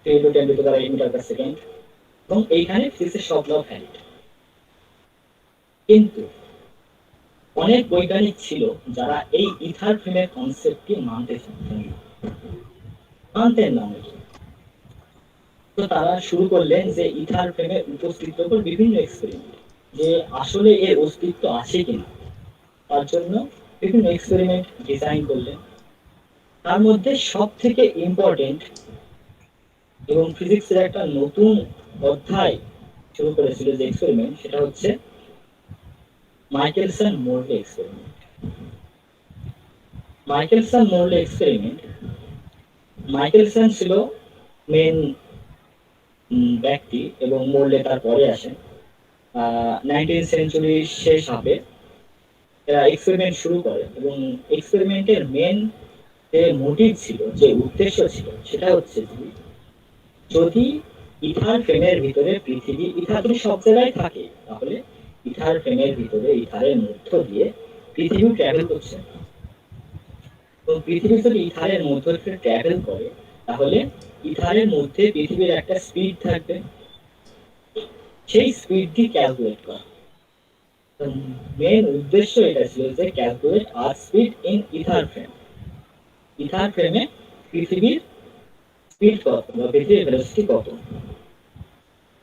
3 to 10 to the 8 metre per second, এবং এইখানে ফিজিক্সের সব ল ভ্যালিড। কিন্তু অনেক বৈজ্ঞানিক ছিল যারা এই ইথার ফ্রেমের কনসেপ্টটি মানতেন না অনেকে। তো তারা শুরু করলেন যে ইথার ফ্রেমের উপস্থিতির উপর বিভিন্ন এক্সপেরিমেন্ট, যে আসলে এর অস্তিত্ব আছে কিনা, তার জন্য বিভিন্ন এক্সপেরিমেন্ট ডিজাইন করলেন। তার মধ্যে সব থেকে ইম্পর্টেন্ট এবং ফিজিক্সের একটা নতুন অধ্যায় শুরু করেছিল যে এক্সপেরিমেন্ট, সেটা হচ্ছে Michelson Morley experiment. Michelson Morley experiment, Michelson ছিল মেন ব্যক্তি এবং মোরলে তার পরে আসেন। 19th সেঞ্চুরির শেষ হবে এরা এক্সপেরিমেন্ট শুরু করে, এবং এক্সপেরিমেন্টের মেন যে মোটিভ ছিল, যে উদ্দেশ্য ছিল, সেটা হচ্ছে যে যদি ইথার ফ্রেমের ভিতরে পৃথিবী, ইথার যদি সব জায়গায় থাকে তাহলে ইথার ফ্রেমের ভিতরে ইথারের মধ্য দিয়ে পৃথিবী ট্রাভেল করছে, এবং পৃথিবী যদি ইথারের মধ্য দিয়ে ট্রাভেল করে তাহলে ইথারের মধ্যে পৃথিবীর একটা স্পিড থাকবে, সেই স্পিডটি ক্যালকুলেট করা। মেন উদ্দেশ্য এটা ছিল যে ক্যালকুলেট আর speed in ether frame, ether ফ্রেমে পৃথিবীর স্পিড কত বা পৃথিবীর ভেলোসিটি কত।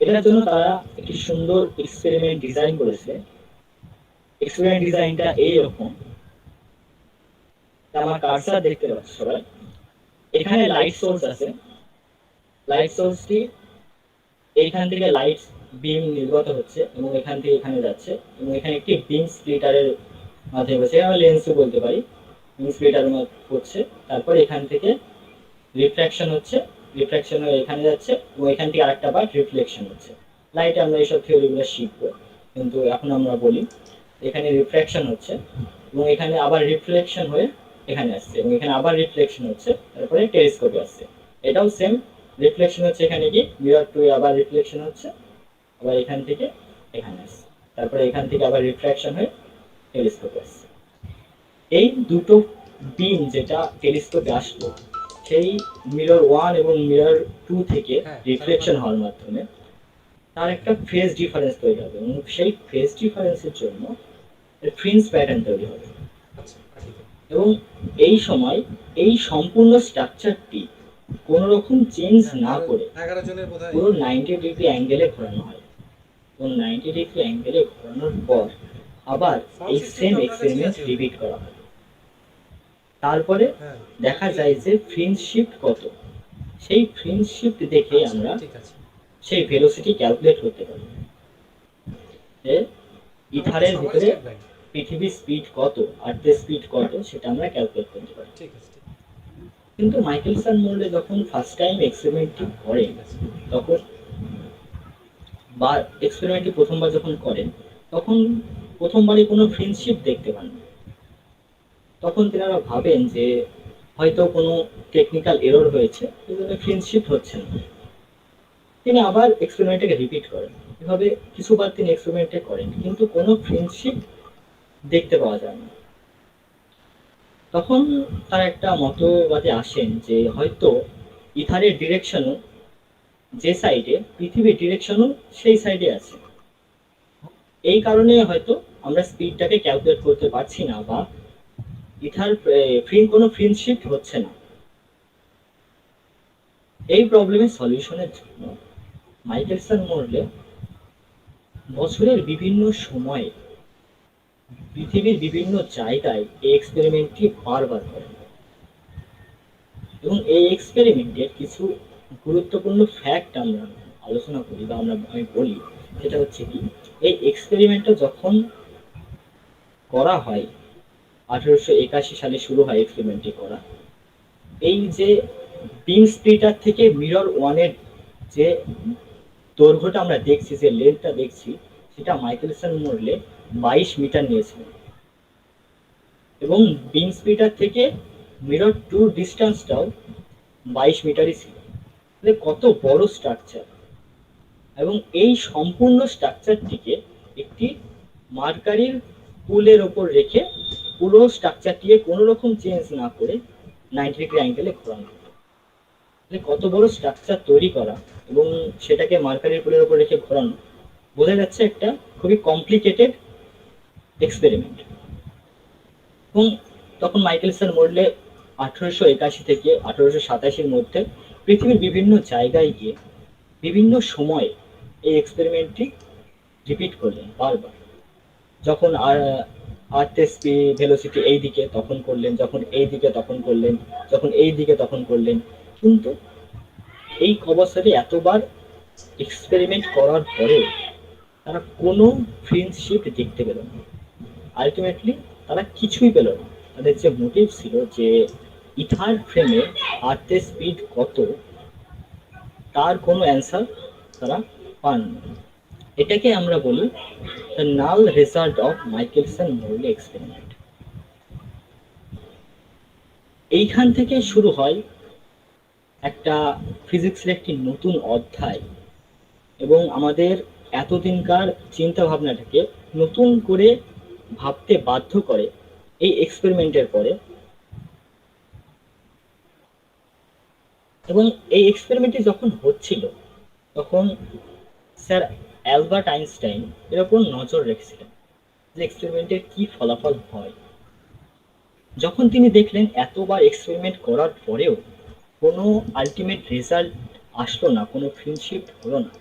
এটার জন্য তারা একটি সুন্দর এক্সপেরিমেন্ট ডিজাইন করেছে। এক্সপেরিমেন্ট ডিজাইনটা এইরকম, আমার কার্সার দেখতে পাচ্ছ সবাই, এখানে লাইট সোর্স আছে, লাইট সোর্সটি এইখান থেকে লাইট বিম নির্গত হচ্ছে এবং এখান থেকে এখানে যাচ্ছে, এবং এখানে একটি বিম স্প্লিটারের মাধ্যমে হচ্ছে, আমরা লেন্সও বলতে পারি, বিম স্প্লিটার হচ্ছে। তারপর এখান থেকে রিফ্র্যাকশন হচ্ছে, রিফ্র্যাকশন হয়ে এখানে যাচ্ছে, এবং এখান থেকে আরেকটা বার রিফ্লেকশন হচ্ছে। লাইটে আমরা এইসব থিওরিগুলো শিখবো, কিন্তু এখন আমরা বলি এখানে রিফ্র্যাকশন হচ্ছে, এবং এখানে আবার রিফ্লেকশন হয়ে এখানে আসছে, এবং এখানে আবার রিফ্লেকশন হচ্ছে, তারপরে টেলিস্কোপে আসছে। এটাও সেম, রিফ্লেকশন হচ্ছে এখানে কি মিরর টু, আবার রিফ্লেকশন হচ্ছে, আবার এখান থেকে এখানে আসছে, তারপরে এখান থেকে আবার রিফ্র্যাকশন হয়ে টেলিস্কোপে আসছে। এই দুটো বিম যেটা টেলিস্কোপে আসলো, সেই মিরর 1 এবং মিরর 2 থেকে রিফ্লেকশন হওয়ার মাধ্যমে তার একটা ফেজ ডিফারেন্স তৈরি হবে, এবং সেই ফেজ ডিফারেন্সের জন্য ফ্রিঞ্জ প্যাটার্ন তৈরি হবে। এবং এই সময় এই সম্পূর্ণ স্ট্রাকচারটি কোনো রকম চেঞ্জ না করে 11 জনের বোধহয় পুরো 90 ডিগ্রি অ্যাঙ্গেলে ঘোরানো হয়, এবং 90 ডিগ্রি অ্যাঙ্গেলে ঘোরানোর পর আবার এই সেম এক্সপেরিমেন্ট রিপিট করা হয়। তারপরে দেখা যায় যে ফ্রিঞ্জ শিফট কত, সেই ফ্রিঞ্জ শিফট দেখে আমরা ঠিক আছে, সেই ভেলোসিটি ক্যালকুলেট করতে পারি, যে ইথারের ভিতরে পৃথিবীর স্পিড কত, আর্থের স্পিড কত, সেটা আমরা ক্যালকুলেট করতে পারি। ঠিক আছে, কিন্তু মাইকেলসন মোরলে যখন ফার্স্ট টাইম এক্সপেরিমেন্টটি করেন, তখন বা এক্সপেরিমেন্টটি প্রথমবার যখন করেন, তখন প্রথমবারই কোনো ফ্রিঞ্জ শিফট দেখতে পান না। তখন তেনারা ভাবেন যে হয়তো কোনো টেকনিক্যাল এরর হয়েছে, এই জন্য ফ্রিঞ্জ শিফট হচ্ছে না। তিনি আবার এক্সপেরিমেন্টটাকে রিপিট করেন, এভাবে কিছুবার তিনি এক্সপেরিমেন্টে করেন, কিন্তু কোনো ফ্রিঞ্জ শিফট দেখতে পাওয়া যায় না। তখন তার একটা মতবাদে আসেন যে হয়তো ইথারের ডিরেকশনও যে সাইডে, পৃথিবীর ডিরেকশনও সেই সাইডে আছে, এই কারণে হয়তো আমরা স্পিডটাকে ক্যালকুলেট করতে পারছি না, বা ইথার কোনো ফ্রিঞ্জ শিফট হচ্ছে না। এই প্রবলেমের সলিউশনের জন্য মাইকেলসন মোরলে বছরের বিভিন্ন সময়ে পৃথিবীর বিভিন্ন জায়গায় এই এক্সপেরিমেন্টটি বারবার করেন, এবং এই এক্সপেরিমেন্টের কিছু গুরুত্বপূর্ণ ফ্যাক্ট আমরা আলোচনা করি বা আমি বলি। সেটা হচ্ছে কি, এই এক্সপেরিমেন্টটা যখন করা হয় 1881 সালে শুরু হয় এক্সপেরিমেন্টটি করা। এই যে বিম স্প্লিটার থেকে মিরর 1-এর যে দৈর্ঘ্যটা আমরা দেখছি, যে লেন্থটা দেখছি, সেটা মাইকেলসন মোরলে 22 মিটার নিয়েছিলেন, এবং বিম স্প্লিটার থেকে মিরর 2 ডিস্টেন্সটাও 22 মিটারই ছিল। কত বড় স্ট্রাকচার! এবং এই সম্পূর্ণ স্ট্রাকচারটিকে একটি মার্কারির পুলের ওপর রেখে পুরো স্ট্রাকচারটিকে কোনো রকম চেঞ্জ না করে 90 ডিগ্রি অ্যাঙ্গেলে ঘোরানো। কত বড় স্ট্রাকচার তৈরি করা এবং সেটাকে মার্কারির পুলের ওপর রেখে ঘোরানো, বোঝা যাচ্ছে একটা খুবই কমপ্লিকেটেড এক্সপেরিমেন্ট। এবং তখন মাইকেলসন মরলে 1881 থেকে 1887-র মধ্যে পৃথিবীর বিভিন্ন জায়গায় গিয়ে বিভিন্ন সময়ে এই এক্সপেরিমেন্টটি রিপিট করলেন বারবার। যখন আর্থের ভেলোসিটি এই দিকে তখন করলেন, যখন এই দিকে তখন করলেন, যখন এই দিকে তখন করলেন। কিন্তু এই অবস্থাতে এতবার এক্সপেরিমেন্ট করার পরেও তারা কোনো ফ্রিঞ্জ শিফট দেখতে পেল না। আলটিমেটলি তারা কিছুই পেল না। তাদের যে মোটিভ ছিল যে ইথার ফ্রেমে আর্থের স্পিড কত, তার কোনো অ্যান্সার তারা পাননি। এটাকে আমরা বলি the null result of Michelson Morley experiment. এইখান থেকে শুরু হয় একটা ফিজিক্সের একটি নতুন অধ্যায় এবং আমাদের এতদিনকার চিন্তা ভাবনাটাকে নতুন করে ভাবতে বাধ্য করে এই এক্সপেরিমেন্টের পরে। এবং এই এক্সপেরিমেন্টটি যখন হচ্ছিল তখন স্যার অ্যালবার্ট আইনস্টাইন এর ওপর নজর রেখেছিলেন যে এক্সপেরিমেন্টের কি ফলাফল হয়। যখন তিনি দেখলেন এতবার এক্সপেরিমেন্ট করার পরেও কোনো আলটিমেট রেজাল্ট আসলো না, কোনো ফিল্ড শিফট হলো না,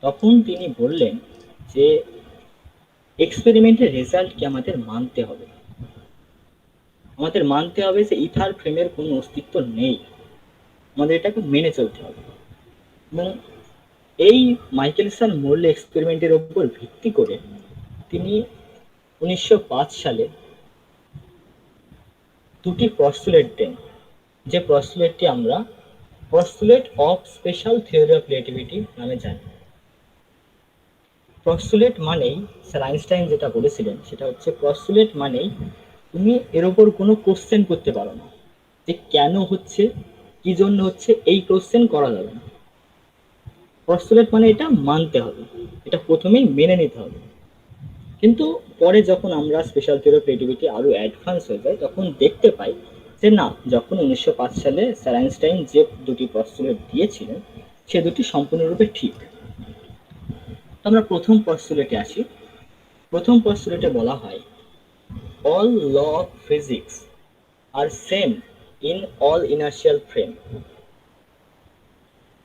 তখন তিনি বললেন যে এক্সপেরিমেন্টের রেজাল্টকে আমাদের মানতে হবে। আমাদের মানতে হবে যে ইথার ফ্রেমের কোনো অস্তিত্ব নেই, আমাদের এটাকে মেনে চলতে হবে। এবং এই মাইকেলসন মোরলে এক্সপেরিমেন্টের উপর ভিত্তি করে তিনি 1905 সালে দুটি পস্টুলেট দেন, যে পস্টুলেটটি আমরা postulate of special theory of relativity নামে জানি। পস্টুলেট মানেই স্যার আইনস্টাইন যেটা বলেছিলেন সেটা হচ্ছে, পস্টুলেট মানেই তুমি এর ওপর কোনো কোশ্চেন করতে পারো না যে কেন হচ্ছে, কি জন্য হচ্ছে, এই কোশ্চেন করা যাবে না। পস্টুলেট মানে এটা মানতে হবে, এটা প্রথমেই মেনে নিতে হবে। কিন্তু পরে যখন আমরা স্পেশাল থিওরি অফ রিলেটিভিটি আরো অ্যাডভান্স হয়ে যায় তখন দেখতে পাই যে না, যখন 1905 সালে স্যার আইনস্টাইন যে দুটি পস্টুলেট দিয়েছিলেন সে দুটি সম্পূর্ণরূপে ঠিক। তো আমরা প্রথম পস্টুলেটে আসি। প্রথম পস্টুলেটে বলা হয় all law of physics are same in all inertial frame।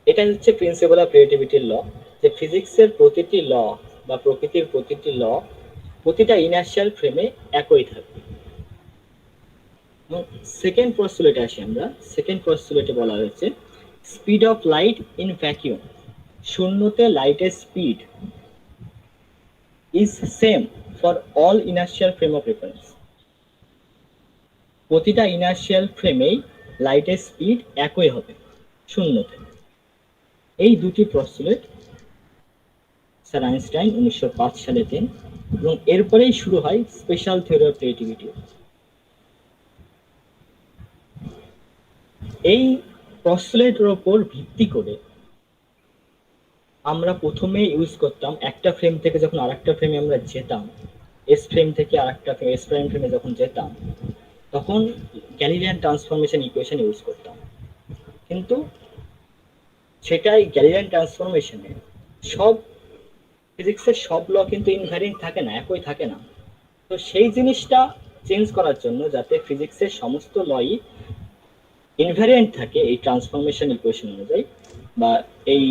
এটা হচ্ছে প্রিন্সিপাল অফ রিলেটিভিটির ল, যে ফিজিক্সের প্রতিটি ল বা প্রকৃতির প্রতিটি ল প্রতিটা ইনার্শিয়াল ফ্রেমে একই থাকবে। সেকেন্ড পস্টুলেটে আসি আমরা। সেকেন্ড পস্টুলেটে বলা হয়েছে speed of light in vacuum, শূন্যতে লাইটের speed is same for all inertial frame of reference. প্রতিটা ইনার্শিয়াল ফ্রেমেই লাইটের স্পিড একই হবে শূন্যতে। এই দুটি পস্টুলেট স্যার আইনস্টাইন 1905 সালে দেন এবং এরপরেই শুরু হয় স্পেশাল থিওরি অফ রিলেটিভিটি। এই পস্টুলেটের উপর ভিত্তি করে আমরা প্রথমে ইউজ করতাম, একটা ফ্রেম থেকে যখন আরেকটা ফ্রেমে আমরা যেতাম, এস ফ্রেম থেকে আরেকটা এস প্রাইম ফ্রেমে যখন যেতাম তখন গ্যালিলিয়ান ট্রান্সফরমেশন ইকুয়েশন ইউজ করতাম। কিন্তু সেটাই গ্যালিলিয়ান ট্রান্সফরমেশনে সব ফিজিক্সের সব ল কিন্তু ইনভ্যারিয়েন্ট থাকে না, একই থাকে না। তো সেই জিনিসটা চেঞ্জ করার জন্য যাতে ফিজিক্সের সমস্ত লই ইনভ্যারিয়েন্ট থাকে এই ট্রান্সফরমেশন ইকুয়েশন অনুযায়ী বা এই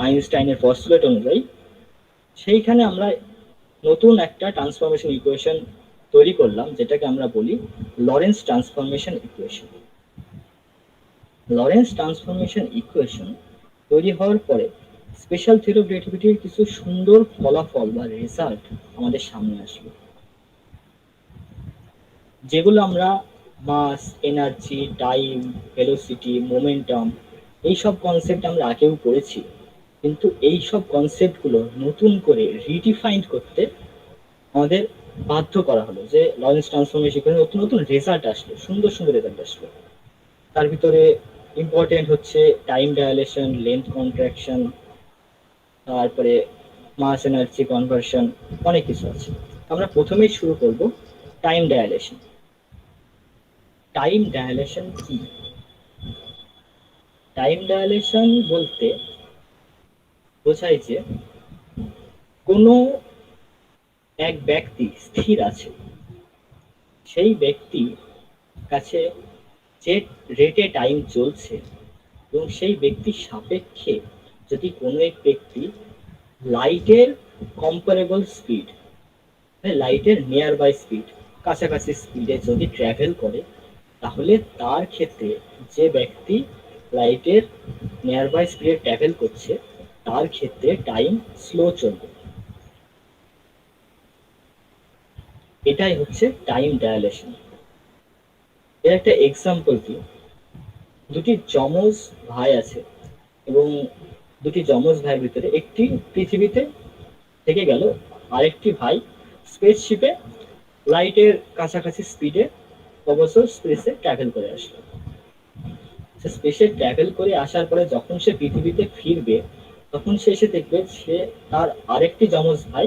আইনস্টাইনের পস্টুলেট অনুযায়ী, সেইখানে আমরা নতুন একটা ট্রান্সফরমেশন ইকুয়েশন তৈরি করলাম যেটাকে আমরা বলি Lawrence transformation equation. Lawrence transformation equation তৈরি হওয়ার পরে স্পেশাল থিওরি অফ রিলেটিভিটির কিছু সুন্দর ফলাফল বা রেজাল্ট আমাদের সামনে আসবে, যেগুলো আমরা মাস, এনার্জি, টাইম, ভেলোসিটি, মোমেন্টাম এইসব কনসেপ্ট আমরা আগেও পড়েছি। কিন্তু এই সব কনসেপ্টগুলো নতুন করে রিডিফাইন্ড করতে আমাদের বাধ্য করা হলো, যে লরেন্স ট্রান্সফরমেশন করে নতুন নতুন রেজাল্ট আসলো, সুন্দর সুন্দর রেজাল্ট আসলো। তার ভিতরে ইম্পর্টেন্ট হচ্ছে টাইম ডায়ালেশন, লেন্থ কন্ট্রাকশন, তারপরে মাস এনার্জি কনভার্সন, অনেক কিছু আছে। আমরা প্রথমেই শুরু করব টাইম ডায়ালেশন। টাইম ডায়ালেশন কি? টাইম ডায়ালেশন বলতে বোঝায় যে কোনো এক ব্যক্তি স্থির আছে, সেই ব্যক্তি কাছে যে রেটে টাইম চলছে এবং সেই ব্যক্তির সাপেক্ষে যদি কোনো এক ব্যক্তি লাইটের কম্পারেবল স্পিড, লাইটের নিয়ার বাই স্পিড, কাছাকাছি স্পিডে যদি ট্রাভেল করে, তাহলে তার ক্ষেত্রে যে ব্যক্তি লাইটের নিয়ার বাই স্পিডে ট্রাভেল করছে তার ক্ষেত্রে টাইম স্লো চলবে। এটাই হচ্ছে টাইম ডায়ালেশন। এর একটা এক্সাম্পল কি, দুটি যমজ ভাই আছে এবং দুটি যমজ ভাইয়ের ভিতরে একটি পৃথিবীতে থেকে গেল, আরেকটি ভাই স্পেসশিপে লাইটের কাছাকাছি স্পিডে অবসর স্পেসে ট্রাভেল করে আসলো। সে স্পেসে ট্রাভেল করে আসার পরে যখন সে পৃথিবীতে ফিরবে, তখন সে এসে দেখবে সে তার আরেকটি যমজ ভাই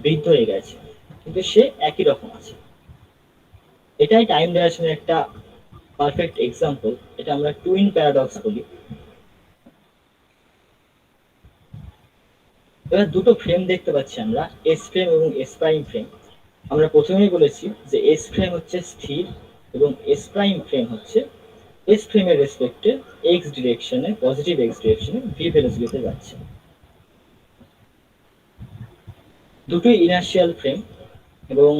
বৃদ্ধ হয়ে গেছে, কিন্তু সে একই রকম আছে। এটাই টাইম ডায়ারেকশনের একটা পারফেক্ট এক্সাম্পল। এটা আমরা টুইন প্যারাডক্স বলি। এবার দুটো ফ্রেম দেখতে পাচ্ছি আমরা, এস ফ্রেম এবং এস প্রাইম ফ্রেম। আমরা প্রথমেই বলেছি যে এস ফ্রেম হচ্ছে স্থির এবং এস প্রাইম ফ্রেম হচ্ছে এস ফ্রেমের রেসপেক্টে এক্স ডিরেকশনে, পজিটিভ এক্স ডিরেকশনে ভি ভেলোসিটিতে যাচ্ছে। দুটোই ইনার্শিয়াল ফ্রেম। এবং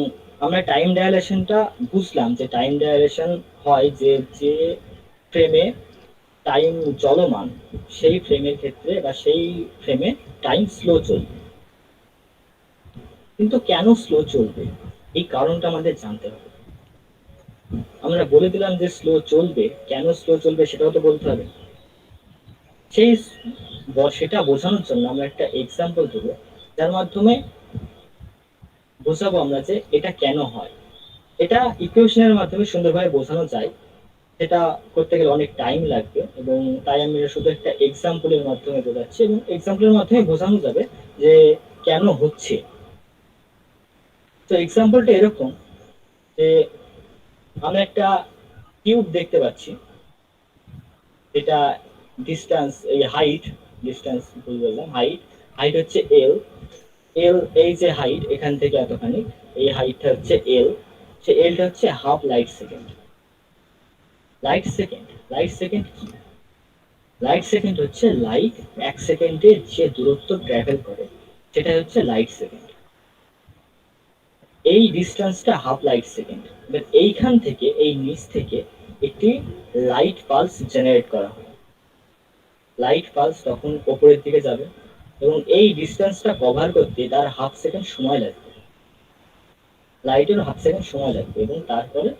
আমরা টাইম ডায়ালেশনটা বুঝলাম যে টাইম ডায়ালেশন হয় যে যে ফ্রেমে টাইম চলমান সেই ফ্রেমের ক্ষেত্রে বা সেই ফ্রেমে টাইম স্লো চলবে। কিন্তু কেন স্লো চলবে এই কারণটা আমাদের জানতে হবে। আমরা বলে দিলাম যে স্লো চলবে, কেন স্লো চলবে সেটাও তো বলতে হবে। সেই সেটা বোঝানোর জন্য আমরা একটা এক্সাম্পল দেবো, যার মাধ্যমে বোঝাবো আমরা যে এটা কেন হয়। এটা ইকুয়েশনের মাধ্যমে সুন্দরভাবে বোঝানো যায়, সেটা করতে গেলে অনেক টাইম লাগবে এবং তাই আমি শুধু একটা এক্সাম্পলের মাধ্যমে বোঝাচ্ছি এবং এক্সাম্পলের মাধ্যমে বোঝানো যাবে যে কেন হচ্ছে। তো এক্সাম্পলটা এরকম যে আমরা একটা টিউব দেখতে পাচ্ছি, এটা ডিস্টেন্স, এই হাইট, ডিস্টেন্স ভুল বললাম, হাইট, হাইট হচ্ছে এল। এল, এই যে হাইট এখান থেকে এতখানি, এই হাইটটা হচ্ছে এল। সে এলটা হচ্ছে half light second. Light second, light second কি? লাইট সেকেন্ড হচ্ছে লাইট এক সেকেন্ডে যে দূরত্ব ট্রাভেল করে সেটা হচ্ছে লাইট সেকেন্ড। এই ডিস্টেন্সটা হাফ লাইট সেকেন্ড। এইখান থেকে, এই নিচ থেকে একটি লাইট পালস জেনারেট করা হয়। লাইট পালস তখন উপরের দিকে যাবে এবং এই ডিস্টেন্সটা কভার করতে তার হাফ সেকেন্ড সময় লাগবে, লাইটের হাফ সেকেন্ড সময় লাগবে এবং তারপরে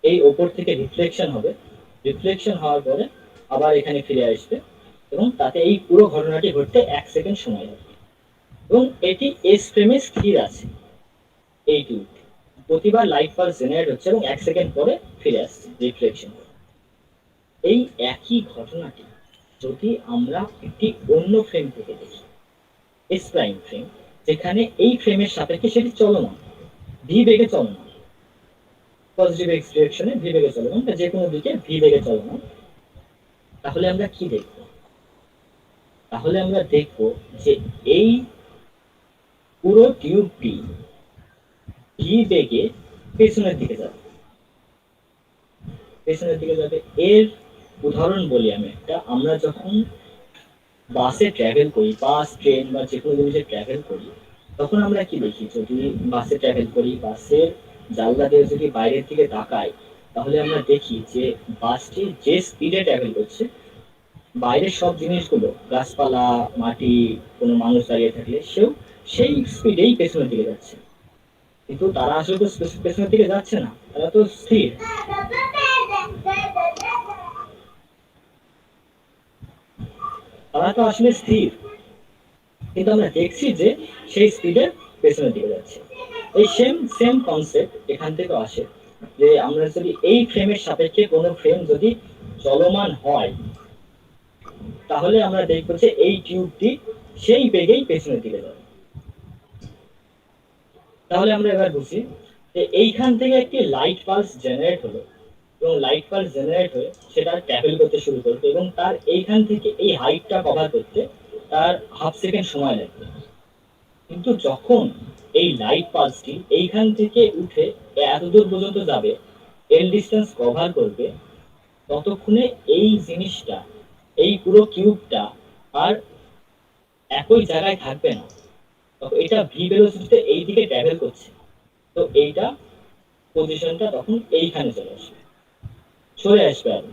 এই ওপর থেকে রিফ্লেকশন হবে, রিফ্লেকশন হওয়ার পরে আবার এখানে ফিরে আসবে এবং তাতে এই পুরো ঘটনাটি ঘটতে এক সেকেন্ড সময় লাগবে। এবং এটি এস ফ্রেমে স্থির আছে। এই টিউব প্রতিবার লাইট পালস জেনারেট হচ্ছে এবং এক সেকেন্ড পরে ফিরে আসছে রিফ্লেকশন। এই একই ঘটনাটি যদি আমরা একটি অন্য ফ্রেম থেকে দেখি, এস প্রাইম ফ্রেম, যেখানে এই ফ্রেমের সাপেক্ষে সেটি চলমান, ভি বেগে চলমান, পজিটিভ এক্স ডিরেকশনে ভি বেগে চলমান, বা যে কোনো দিকে ভি বেগে চলমান, তাহলে আমরা কি দেখব? তাহলে আমরা দেখব যে এই পুরো টিউবটি ভি বেগে পেছনের দিকে যাবে, পেছনের দিকে যাবে। এর উদাহরণ বলি আমি একটা, আমরা যখন বাসে ট্রাভেল করি, বাস, ট্রেন বা যে কোনো জিনিসে ট্রাভেল করি, তখন আমরা কি দেখি? যদি বাসে ট্রাভেল করি, বাসের জানলা দিয়ে যদি বাইরের দিকে তাকাই, তাহলে আমরা দেখি যে বাসটি যে স্পিডে ট্রাভেল করছে, বাইরের সব জিনিসগুলো, গাছপালা, মাটি, কোনো মানুষ দাঁড়িয়ে থাকলে সেও সেই স্পিডেই পেছনের দিকে যাচ্ছে। কিন্তু তারা আসলে তো পেছনের দিকে যাচ্ছে না, তারা তো স্থির। তারা তো আসলে স্থির, কিন্তু আমরা দেখছি যে সেই স্পিডে পেছনের দিকে যাচ্ছে। এই সেম কনসেপ্ট এখান থেকে আসে যে আমরা যদি এই ফ্রেমের সাপেক্ষে কোনো ফ্রেম যদি চলমান হয়, তাহলে আমরা দেখবো যে এই টিউবটি সেই বেগেই পেছনের দিকে যাবে। তাহলে আমরা এবার বুঝি যে এইখান থেকে একটি লাইট পালস জেনারেট হলো, এবং লাইট পালস জেনারেট হয়ে সেটা ট্যাপেল করতে শুরু করবে, এবং তার এইখান থেকে এই হাইটটা কভার করতে তার হাফ সেকেন্ড সময় লাগবে। কিন্তু যখন এই লাইট পালসটি এইখান থেকে উঠে এত দূর পর্যন্ত যাবে, এল ডিস্টেন্স কভার করবে, ততক্ষণে এই জিনিসটা, এই পুরো কিউবটা আর একই জায়গায় থাকবে না। তখন এটা ভি ভেলোসিটিতে এই দিকে ট্রাভেল করছে, তো এইটা পজিশনটা তখন এইখানে চলে আসবে আর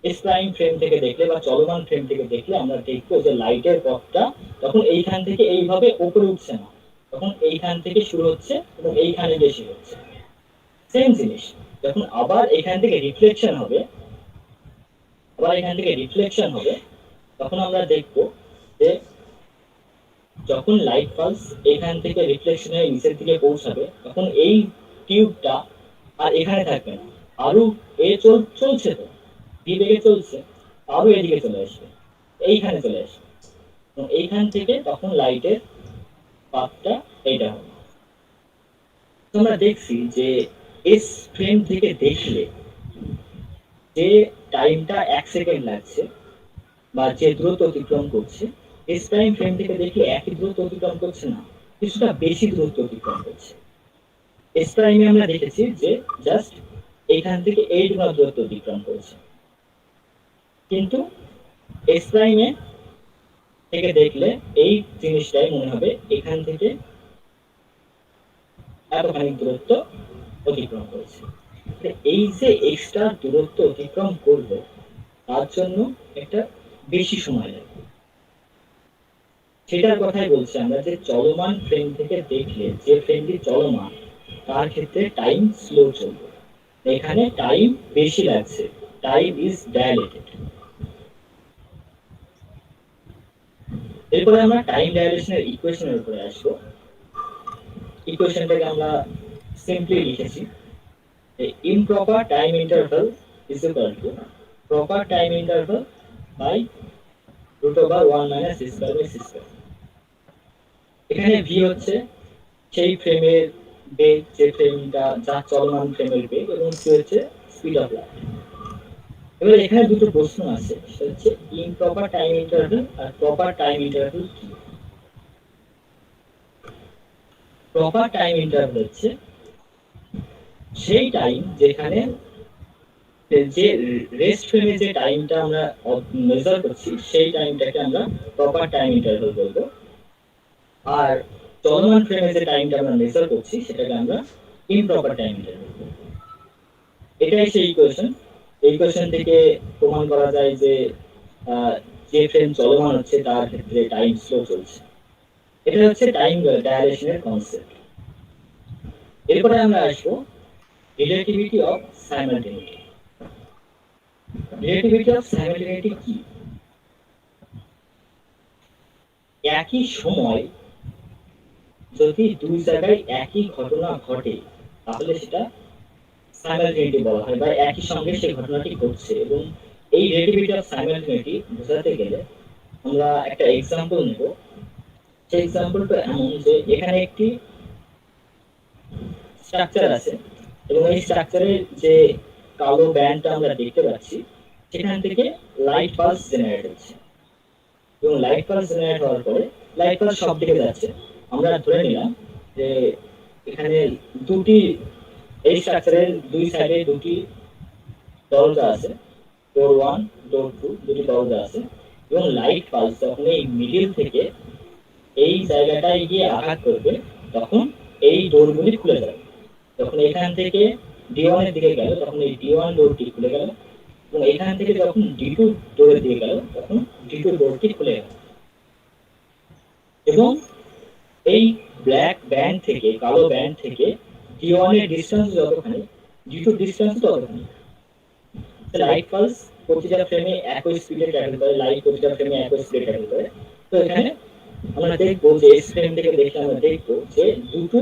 এস প্রাইম ফ্রেম থেকে দেখলে বা চলমান ফ্রেম থেকে দেখলে আমরা দেখবো যে লাইটের পথটা তখন এইখান থেকে এইভাবে উপরে উঠছে না, তখন এইখান থেকে শুরু হচ্ছে এবং এইখানে বেশি হচ্ছে। সেম জিনিস যখন আবার এখান থেকে রিফ্লেকশন হবে, তখন আমরা দেখবো যে যখন লাইট পালস এখান থেকে রিফ্লেকশনের নিচের দিকে পৌঁছাবে, তখন এই টিউবটা আর এখানে থাকবে না, আরো চলছে, তো ভি বেগে চলছে, আরো এদিকে চলে আসবে, এইখানে চলে আসবে, এবং এইখান থেকে তখন লাইটের পাথটা এইটা হবে। তোমরা দেখছি যে এস ফ্রেম থেকে দেখলে যে টাইমটা 1 সেকেন্ড লাগছে বা যে দূরত্ব অতিক্রম করছে, এস প্রাইম ফ্রেম থেকে দেখলে একই দূরত্ব অতিক্রম করছে না, কিছুটা বেশি দূরত্ব অতিক্রম করছে। এস প্রাইমে আমরা দেখেছি যে জাস্ট এইখান থেকে এই দূরত্ব অতিক্রম করছে, কিন্তু এস প্রাইমে থেকে দেখলে এই জিনিসটাই মনে হবে এখান থেকে এতখানি দূরত্ব অতিক্রম করেছে। এই যে এক্সট্রা দূরত্ব অতিক্রম করবে তার জন্য একটা বেশি সময় লাগবে। সেটার কথাই বলছি আমরা যে চলমান ফ্রেম থেকে দেখলে যে ফ্রেমটি চলমান তার ক্ষেত্রে টাইম স্লো চলবে, এখানে টাইম বেশি লাগছে, টাইম ইজ ডাইলেটেড। এরপরে আমরা টাইম ডাইলেশনের ইকুয়েশনের উপরে আসবো। ইকুয়েশনটাকে আমরা সিম্পলি লিখেছি, improper time interval is equal to proper time interval by root over 1 minus c square by c square। এখানে v হচ্ছে সেই ফ্রেমের বেগ, যে ফ্রেমটা যা চলমান ফ্রেমের বেগ, এবং c হচ্ছে স্পিড অফ লাইট। এবার এখানে দুটো প্রশ্ন আছে, সেটা হচ্ছে ইমপ্রপার টাইম ইন্টারভ্যাল আর প্রপার টাইম ইন্টারভ্যাল কি। প্রপার টাইম ইন্টারভ্যাল হচ্ছে সেই টাইম যেখানে যে রেস্ট ফ্রেমে যে টাইমটা আমরা মেজার করছি সেই টাইমটাকে আমরা প্রপার টাইম ইন্টারভ্যাল বলবো, আর চলমান ফ্রেমে যে টাইমটা আমরা মেজার করছি সেটাকে আমরা ইমপ্রপার টাইম ইন্টারভ্যাল বলবো। এটাই সেই ইকুয়েশন। এই ইকুয়েশন থেকে প্রমাণ করা যায় যে যে ফ্রেম চলমান হচ্ছে তার ক্ষেত্রে টাইম স্লো চলছে। এটা হচ্ছে টাইম ডাইলেশনের কনসেপ্ট। এরপরে আমরা আসবো রিলেটিভিটি অফ সাইমালটেনিটি। রিলেটিভিটি অফ সাইমালটেনিটি কি? একই সময় যদি দুই জায়গায় একই ঘটনা ঘটে তাহলে সেটা সাইমালটেনিটি বলা হয়, বা একই সঙ্গে সেই ঘটনাটি ঘটছে। এবং এই রিলেটিভিটি অফ সাইমালটেনিটি বোঝাতে গেলে আমরা একটা এক্সাম্পল নেব। সেই এক্সাম্পলটা এমন যে এখানে একটি স্ট্রাকচার আছে, এবং এই স্ট্রাকচারের যে কালো ব্যান্ডটা আমরা দেখতে পাচ্ছি সেখান থেকে লাইট পালস জেনারেট হচ্ছে, এবং লাইট পালস জেনারেট হওয়ার পরে লাইট পালস সব দিকে যাচ্ছে। আমরা ধরে নিলাম যে এখানে দুটি, এই স্ট্রাকচারের দুই সাইডে দুটি দরজা আছে, ডোর 1 ডোর 2 দুটি দরজা আছে, এবং লাইট পালস যখন এই মিডিল থেকে এই জায়গাটায় গিয়ে আঘাত করবে তখন এই ডোরগুলি খুলে যাবে। যখন এখান থেকে D1 এর দিকে গেল তখন এই D1 ডোরটি খুলে গেল, এবং এখান থেকে যখন D2 ডোরের দিকে গেল তখন D2 ডোরটি খুলে গেল। এবং এই ব্ল্যাক ব্যান্ড থেকে, কালো ব্যান্ড থেকে D1 এর ডিসটেন্স যতখানি, D2 ডিসটেন্স ততখানি। লাইট পালস প্রতিটা ফ্রেমে একই স্পিডে ট্রাভেল করে, লাইট প্রতিটা ফ্রেমে একই স্পিডে ট্রাভেল করে। তো এখানে আমরা দেখবো যে এই ফ্রেম থেকে দেখলে আমরা দেখবো যে দুটো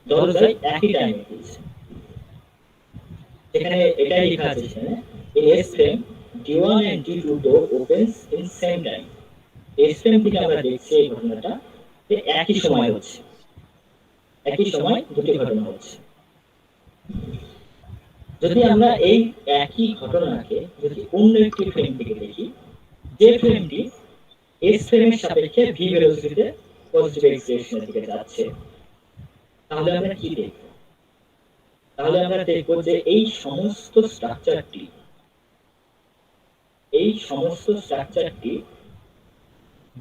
দরজায় একই টাইমে খুলছে। এখানে এটাই লেখা আছে, এখানে এই S frame D1 and D2 door opens in same time. S frame থেকে আমরা দেখছি এই ঘটনাটা যে একই সময় হচ্ছে, একই সময় দুটি ঘটনা হচ্ছে। যদি আমরা এই একই ঘটনাকে যদি অন্য একটি ফ্রেম থেকে দেখি, যে ফ্রেমটি এস ফ্রেমের সাপেক্ষে ভি ভেলোসিটিতে পজিটিভ এক্সিলারেশনের দিকে যাচ্ছে, তাহলে আমরা কি দেখব? তাহলে আমরা দেখব যে এই সমস্ত স্ট্রাকচারটি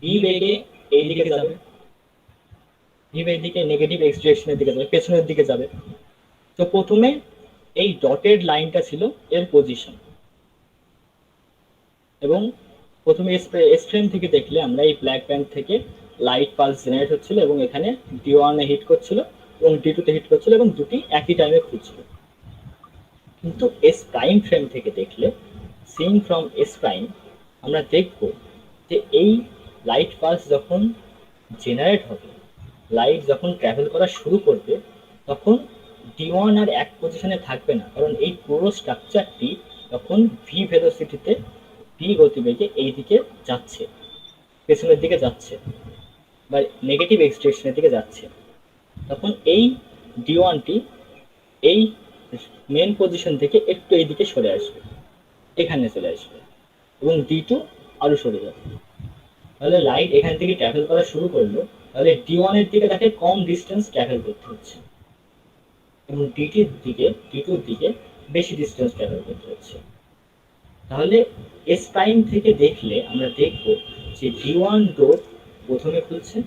ভি বেগে এই দিকে যাবে, ভি বেগের দিকে নেগেটিভ এক্সিলারেশনের দিকে যাবে, পেছনের দিকে যাবে। তো প্রথমে এই ডটেড লাইনটা ছিল এর পজিশন, এবং প্রথমে এস ফ্রেম থেকে দেখলে আমরা এই ব্ল্যাক ব্যান্ড থেকে লাইট পালস জেনারেট হচ্ছিল এবং এখানে D1 এ হিট করছিল এবং D2 তে হিট করছিল এবং দুটি একই টাইমে খুলছিল। কিন্তু এস প্রাইম ফ্রেম থেকে দেখলে, সিং ফ্রম এস প্রাইম, আমরা দেখব যে এই লাইট পালস যখন জেনারেট হবে, লাইট যখন ট্রাভেল করা শুরু করবে, তখন D1 আর এক পজিশনে থাকবে না, কারণ এই পুরো স্ট্রাকচারটি তখন ভি ভেলোসিটিতে ভি গতিবেগে এই দিকে যাচ্ছে, পেছনের দিকে যাচ্ছে বা নেগেটিভ এক্সিলারেশনের দিকে যাচ্ছে। তখন এই D1টি এই মেন পজিশন থেকে একটু এই দিকে সরে আসবে, এখানে চলে আসবে, এবং D2 আরো সরে যাবে। তাহলে লাইট এখান থেকে ট্রাভেল করা শুরু করলো, তাহলে D1 এর দিকে তাকে কম ডিস্টেন্স ট্রাভেল করতে হচ্ছে এবং D2 এর দিকে বেশি ডিস্টেন্স ট্রাভেল করতে হচ্ছে। তাহলে এস প্রাইম থেকে দেখলে আমরা দেখব যে D1 ডোর প্রথমে খুলছে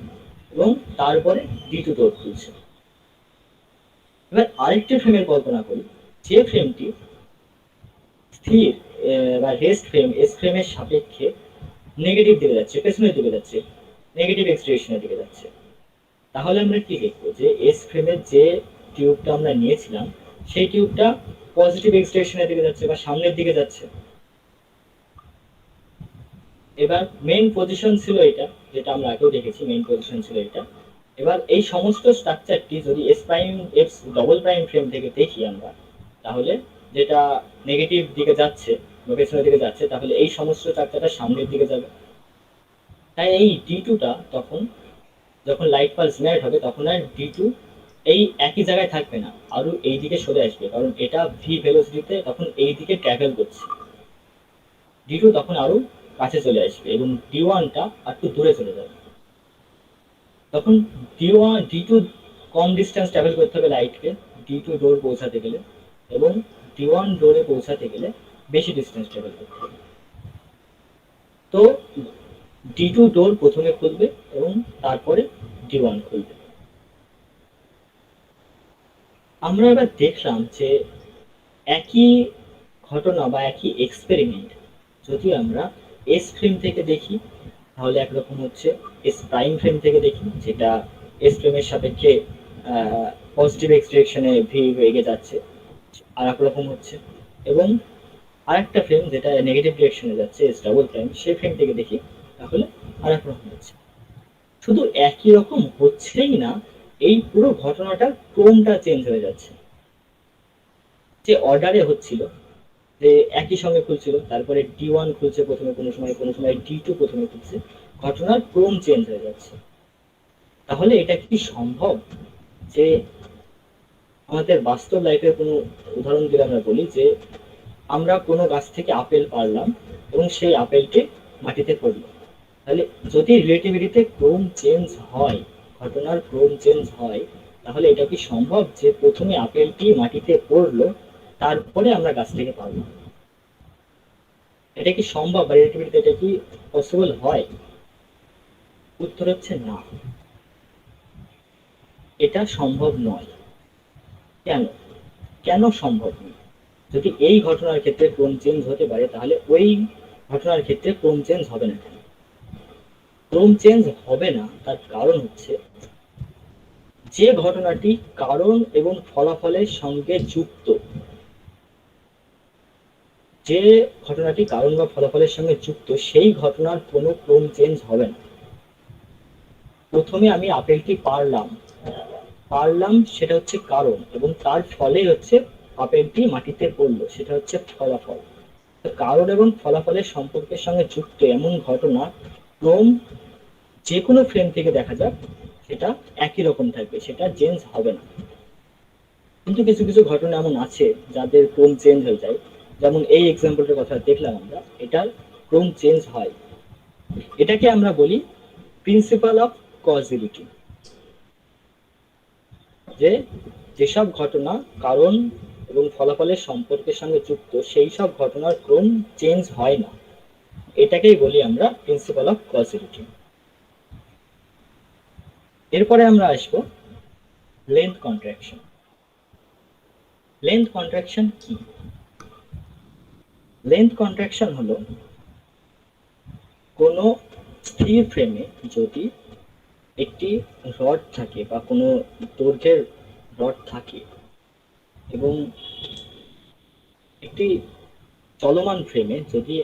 এবং তারপরে D2 ডোর খুলছে। এবার আরেকটি ফ্রেমের কল্পনা করি, যে ফ্রেমটি স্থির বা রেস্ট ফ্রেম এস ফ্রেমের সাপেক্ষে নেগেটিভ দিকে যাচ্ছে, পেছনের দিকে যাচ্ছে, নেগেটিভ এক্সিলারেশনের দিকে যাচ্ছে। তাহলে আমরা কি দেখবো যে এস ফ্রেমের যে টিউবটা আমরা নিয়েছিলাম সেই টিউবটা পজিটিভ এক্সিলারেশনের দিকে যাচ্ছে বা সামনের দিকে যাচ্ছে। এবার মেইন পজিশন ছিল এটা, যেটা আমরা আগেও দেখেছি, মেইন পজিশন ছিল এটা। এবার এই সমস্ত স্ট্রাকচারটি যদি S prime F double prime frame থেকে দেখি আমরা, তাহলে যেটা নেগেটিভ দিকে যাচ্ছে বা পেছনের দিকে যাচ্ছে, তাহলে এই সমস্ত স্ট্রাকচারটা সামনের দিকে যাবে। তাই এই D2টা তখন যখন লাইট পালস জেনারেট হবে, তখন আর D2 এই একই জায়গায় থাকবে না, আরো এই দিকে সরে আসবে, কারণ এটা ভি ভেলোসিটিতে তখন এই দিকে ট্রাভেল করছে। D2 তখন আরো কাছে চলে আসবে এবং D1টা একটু দূরে চলে যাবে। তখন D2 কম ডিস্টেন্স ট্রাভেল করতে হবে লাইটকে D2 ডোর পৌঁছাতে গেলে, এবং D1 ডোরে পৌঁছাতে গেলে বেশি ডিস্টেন্স ট্রাভেল করতে হবে। তো D2 ডোর প্রথমে খুলবে এবং তারপরে D1 খুলবে। আমরা এবার দেখলাম যে একই ঘটনা বা একই এক্সপেরিমেন্ট যদি আমরা এস ফ্রেম থেকে দেখি তাহলে একরকম হচ্ছে, এস প্রাইম ফ্রেম থেকে দেখি যেটা এস ফ্রেমের সাপেক্ষে পজিটিভ এক্সিলারেশনে ভি এগিয়ে যাচ্ছে, আর এক রকম হচ্ছে, এবং আরেকটা ফ্রেম যেটা নেগেটিভ ডিরেকশনে যাচ্ছে এস ডাবল প্রাইম, সেই ফ্রেম থেকে দেখি তাহলে আর এক রকম হচ্ছে। শুধু একই রকম হচ্ছেই না, এই পুরো ঘটনাটার ক্রমটা চেঞ্জ হয়ে যাচ্ছে। যে অর্ডারে হচ্ছিল, যে একই সঙ্গে খুলছিল, তারপরে D1 খুলছে প্রথমে, কোনো সময় D2 প্রথমে খুলছে, ঘটনার ক্রম চেঞ্জ হয়ে যাচ্ছে। তাহলে এটা কি সম্ভব যে আমাদের বাস্তব লাইফের কোনো উদাহরণ দিলে আমরা বলি যে আমরা কোনো গাছ থেকে আপেল পারলাম এবং সেই আপেলটি মাটিতে পড়লো, তাহলে যদি রিলেটিভিটিতে ক্রম চেঞ্জ হয়, ঘটনার ক্রম চেঞ্জ হয়, তাহলে এটা কি সম্ভব যে প্রথমে আপেলটি মাটিতে পড়লো তারপরে আমরা গাছ থেকে পারলাম? এটা কি সম্ভব বা রিলেটিভিটিতে এটা কি পসিবল হয়? উত্তর হচ্ছে না, এটা সম্ভব নয়। কেন কেন সম্ভব নয়? যদি এই ঘটনার ক্ষেত্রে ক্রম চেঞ্জ হতে পারে, তাহলে ওই ঘটনার ক্ষেত্রে ক্রম চেঞ্জ হবে না কেন? ক্রম চেঞ্জ হবে না তার কারণ হচ্ছে, যে ঘটনাটি কারণ এবং ফলাফলের সঙ্গে যুক্ত, যে ঘটনাটি কারণ বা ফলাফলের সঙ্গে যুক্ত, সেই ঘটনার কোনো ক্রম চেঞ্জ হবে না। প্রথমে আমি আপেলটি পারলাম সেটা হচ্ছে কারণ, এবং তার ফলে হচ্ছে আপেলটি মাটিতে পড়লো, সেটা হচ্ছে ফলাফল। কারণ এবং ফলাফলের সম্পর্কের সঙ্গে যুক্ত এমন ঘটনা ক্রম যে কোনো ফ্রেম থেকে দেখা যাক সেটা একই রকম থাকবে, সেটা চেঞ্জ হবে না। কিন্তু কিছু কিছু ঘটনা এমন আছে যাদের ক্রম চেঞ্জ হয়ে যায়, যেমন এই এক্সাম্পলটার কথা দেখলাম আমরা, এটার ক্রম চেঞ্জ হয়। এটাকে আমরা বলি প্রিন্সিপাল অফ কজিলিটি, যে যেসব ঘটনা কারণ এবং ফলাফলের সম্পর্কের সঙ্গে যুক্ত সেই সব ঘটনার ক্রম চেঞ্জ হয় না, এটাকেই বলি আমরা প্রিন্সিপাল অফ কজিলিটি। এরপরে আমরা আসবো লেন্থ কন্ট্রাকশন। লেন্থ কন্ট্রাকশন কি? লেন্থ কন্ট্রাকশন হলো কোনো স্থির ফ্রেমে যদি একটি রড থাকে বা কোনো দৈর্ঘ্যের রড থাকে এবং একটি চলমান ফ্রেমে যদি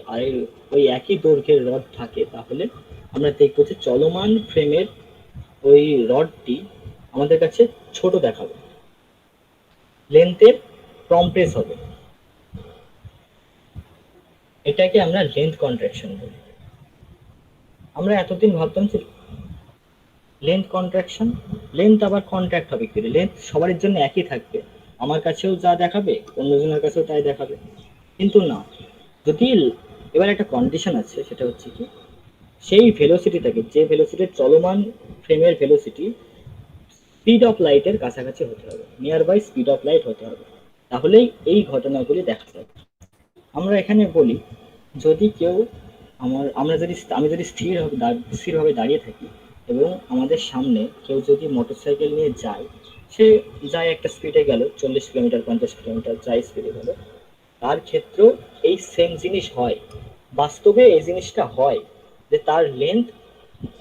ওই একই দৈর্ঘ্যের রড থাকে, তাহলে আমরা দেখবো যে চলমান ফ্রেমের ওই রডটি আমাদের কাছে ছোট দেখাবে, লেন্থের কম্প্রেস হবে। এটাকে আমরা লেন্থ কন্ট্রাকশন বলি। আমরা এতদিন ভাবতাম যে লেন্থ কন্ট্রাকশন, লেন্থ আবার কন্ট্রাক্ট হবে কি? লেন্থ সবার জন্য একই থাকবে, আমার কাছেও যা দেখাবে অন্যজনের কাছেও তাই দেখাবে। কিন্তু না, যদি এবার একটা কন্ডিশন আছে, সেটা হচ্ছে কি সেই ভেলোসিটিটাকে, যে ভেলোসিটির চলমান ফ্রেমের ভেলোসিটি স্পিড অফ লাইটের কাছাকাছি হতে হবে, near by speed of light হতে হবে, তাহলেই এই ঘটনাগুলি দেখা যাবে। আমরা এখানে বলি যদি কেউ আমি যদি স্থিরভাবে দাঁড়িয়ে থাকি এবং আমাদের সামনে কেউ যদি মোটরসাইকেল নিয়ে যায়, সে যায় একটা স্পিডে গেল, 40 কিলোমিটার 50 কিলোমিটার যাই স্পিডে গেল, তার ক্ষেত্রেও এই সেম জিনিস হয়। বাস্তবে এই জিনিসটা হয় যে তার লেন্থ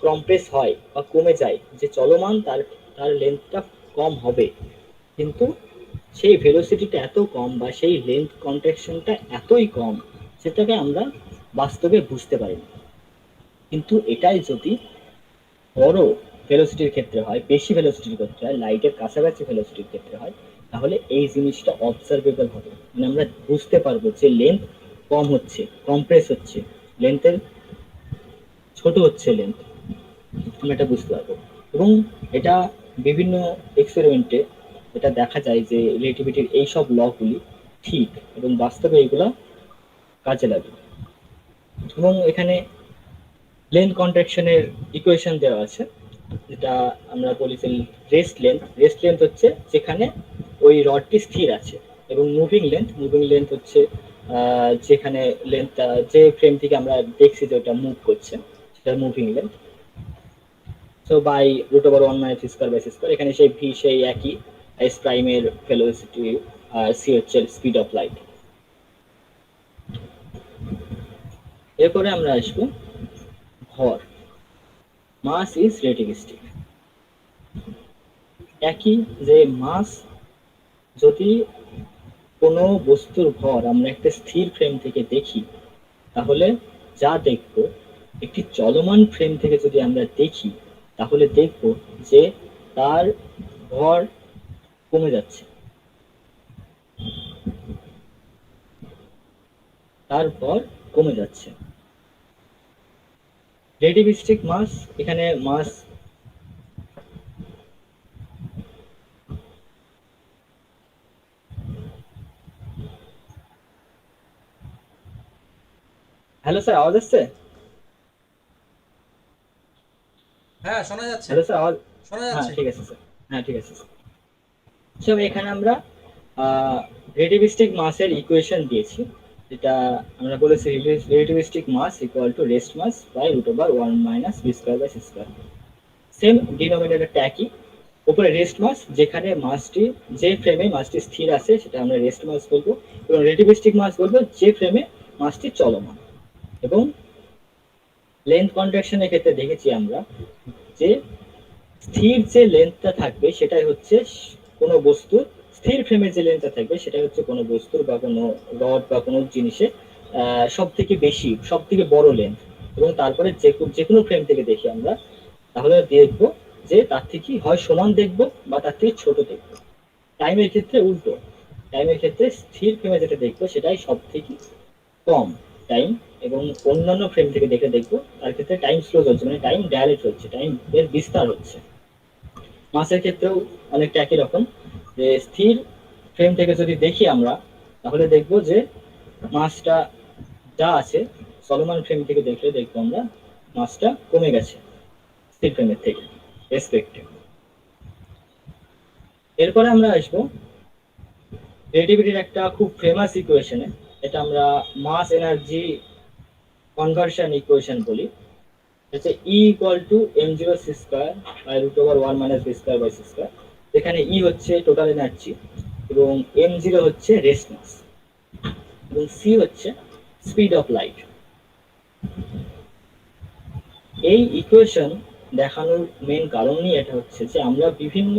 কম্প্রেস হয় বা কমে যায়, যে চলমান তার তার লেন্থটা কম হবে, কিন্তু সেই ভেলোসিটিটা এত কম বা সেই লেন্থ কন্ট্রাকশনটা এতই কম, সেটাকে আমরা বাস্তবে বুঝতে পারি না। কিন্তু এটাই যদি বড় ভেলোসিটির ক্ষেত্রে হয়, বেশি ভেলোসিটির ক্ষেত্রে হয়, লাইটের কাছাকাছি ভেলোসিটির ক্ষেত্রে হয়, তাহলে এই জিনিসটা অবজারভেবল হবে, মানে আমরা বুঝতে পারবো যে লেন্থ কম হচ্ছে, কম্প্রেস হচ্ছে, লেন্থের ছোট হচ্ছে লেন্থ, আমরা এটা বুঝতে পারবো। এবং এটা বিভিন্ন এক্সপেরিমেন্টে এটা দেখা যায় যে রিলেটিভিটির এইসব লগুলি ঠিক এবং বাস্তবে এগুলো কাজে লাগে। এবং এখানে লেন্থ কন্ট্রাকশনের ইকুয়েশন দেওয়া আছে, যেটা আমরা বলি যে রেস্ট লেন্থ হচ্ছে যেখানে ওই রডটি স্থির আছে, এবং মুভিং লেন্থ হচ্ছে যেখানে লেন্থটা যে ফ্রেম থেকে আমরা দেখছি যে ওটা মুভ করছে, সেটা moving length. So by √1 - v²/c², এখানে সেই ভি সেই একই, এস প্রাইমের ভেলোসিটি আর সি হচ্ছে স্পিড অফ লাইট। এরপরে আমরা আসবো ভর, মাস ইজ রিলেটিভিস্টিক। একই যে মাস, যদি কোনো বস্তুর ভর আমরা একটা স্থির ফ্রেম থেকে দেখি, তাহলে যা দেখব, একটি চলমান ফ্রেম থেকে যদি আমরা দেখি, তাহলে দেখব যে তার ভর কমে যাচ্ছে, তার ভর কমে যাচ্ছে। রিলেটিভিস্টিক মাস, এখানে মাস হ্যালো স্যার, আওয়াজ আসছে? হ্যাঁ, শোনা যাচ্ছে, হ্যালো স্যার, আওয়াজ? শোনা হ্যাঁ যাচ্ছে। ঠিক আছে স্যার, হ্যাঁ ঠিক আছে স্যার। সো এখানে আমরা রিলেটিভিস্টিক মাসের ইকুয়েশন দিয়েছি, যেটা আমরা বলেছি relativistic mass equal to rest mass by √1 - v²/c²। Same ডিনোমিনেটরটা একই, উপরে রেস্ট মাস, যেখানে মাসটি, যে ফ্রেমে মাসটি স্থির আছে সেটা আমরা রেস্ট মাস বলবো, এবং রিলেটিভিস্টিক মাস বলবো যে ফ্রেমে মাসটি চলমান। এবং লেন্থ কন্ট্রাকশনের ক্ষেত্রে দেখেছি আমরা যে স্থির যে লেন্থটা থাকবে সেটাই হচ্ছে কোনো বস্তুর, স্থির ফ্রেমের যে লেন্থটা থাকবে সেটাই হচ্ছে কোনো বস্তুর বা কোনো রড বা কোনো জিনিসের সব থেকে বেশি, সব থেকে বড় লেন্থ। এবং তারপরে যে কোনো ফ্রেম থেকে দেখি আমরা, তাহলে দেখবো যে তার থেকে হয় সমান দেখবো বা তার থেকে ছোট দেখবো। টাইমের ক্ষেত্রে উল্টো, টাইমের ক্ষেত্রে স্থির ফ্রেমে যেটা দেখবো সেটাই সব থেকে কম টাইম, এবং অন্যান্য ফ্রেম থেকে দেখে দেখবো তার ক্ষেত্রে টাইম স্লো চলছে, মানে টাইম ডায়ালেট হচ্ছে, টাইম এর বিস্তার হচ্ছে। মাসের ক্ষেত্রেও অনেকটা একই রকম, যে স্থির ফ্রেম থেকে যদি দেখি আমরা, তাহলে দেখবো যে মাসটা যা আছে চলমান ফ্রেম থেকে দেখলে দেখবো আমরা মাসটা কমে গেছে স্থির ফ্রেমের থেকে রেসপেক্টে। এরপরে আমরা আসবো রিলেটিভিটির একটা খুব ফেমাস ইকুয়েশনে, এটা আমরা মাস এনার্জি কনভার্সন ইকুয়েশন বলি। হচ্ছে E equal to m zero c square by root over one minus v square by c square, যেখানে ই হচ্ছে টোটাল এনার্জি এবং এম জিরো হচ্ছে রেস্ট মাস এবং সি হচ্ছে স্পিড অফ লাইট। এই equation দেখানোর মেন কারণই এটা হচ্ছে যে আমরা বিভিন্ন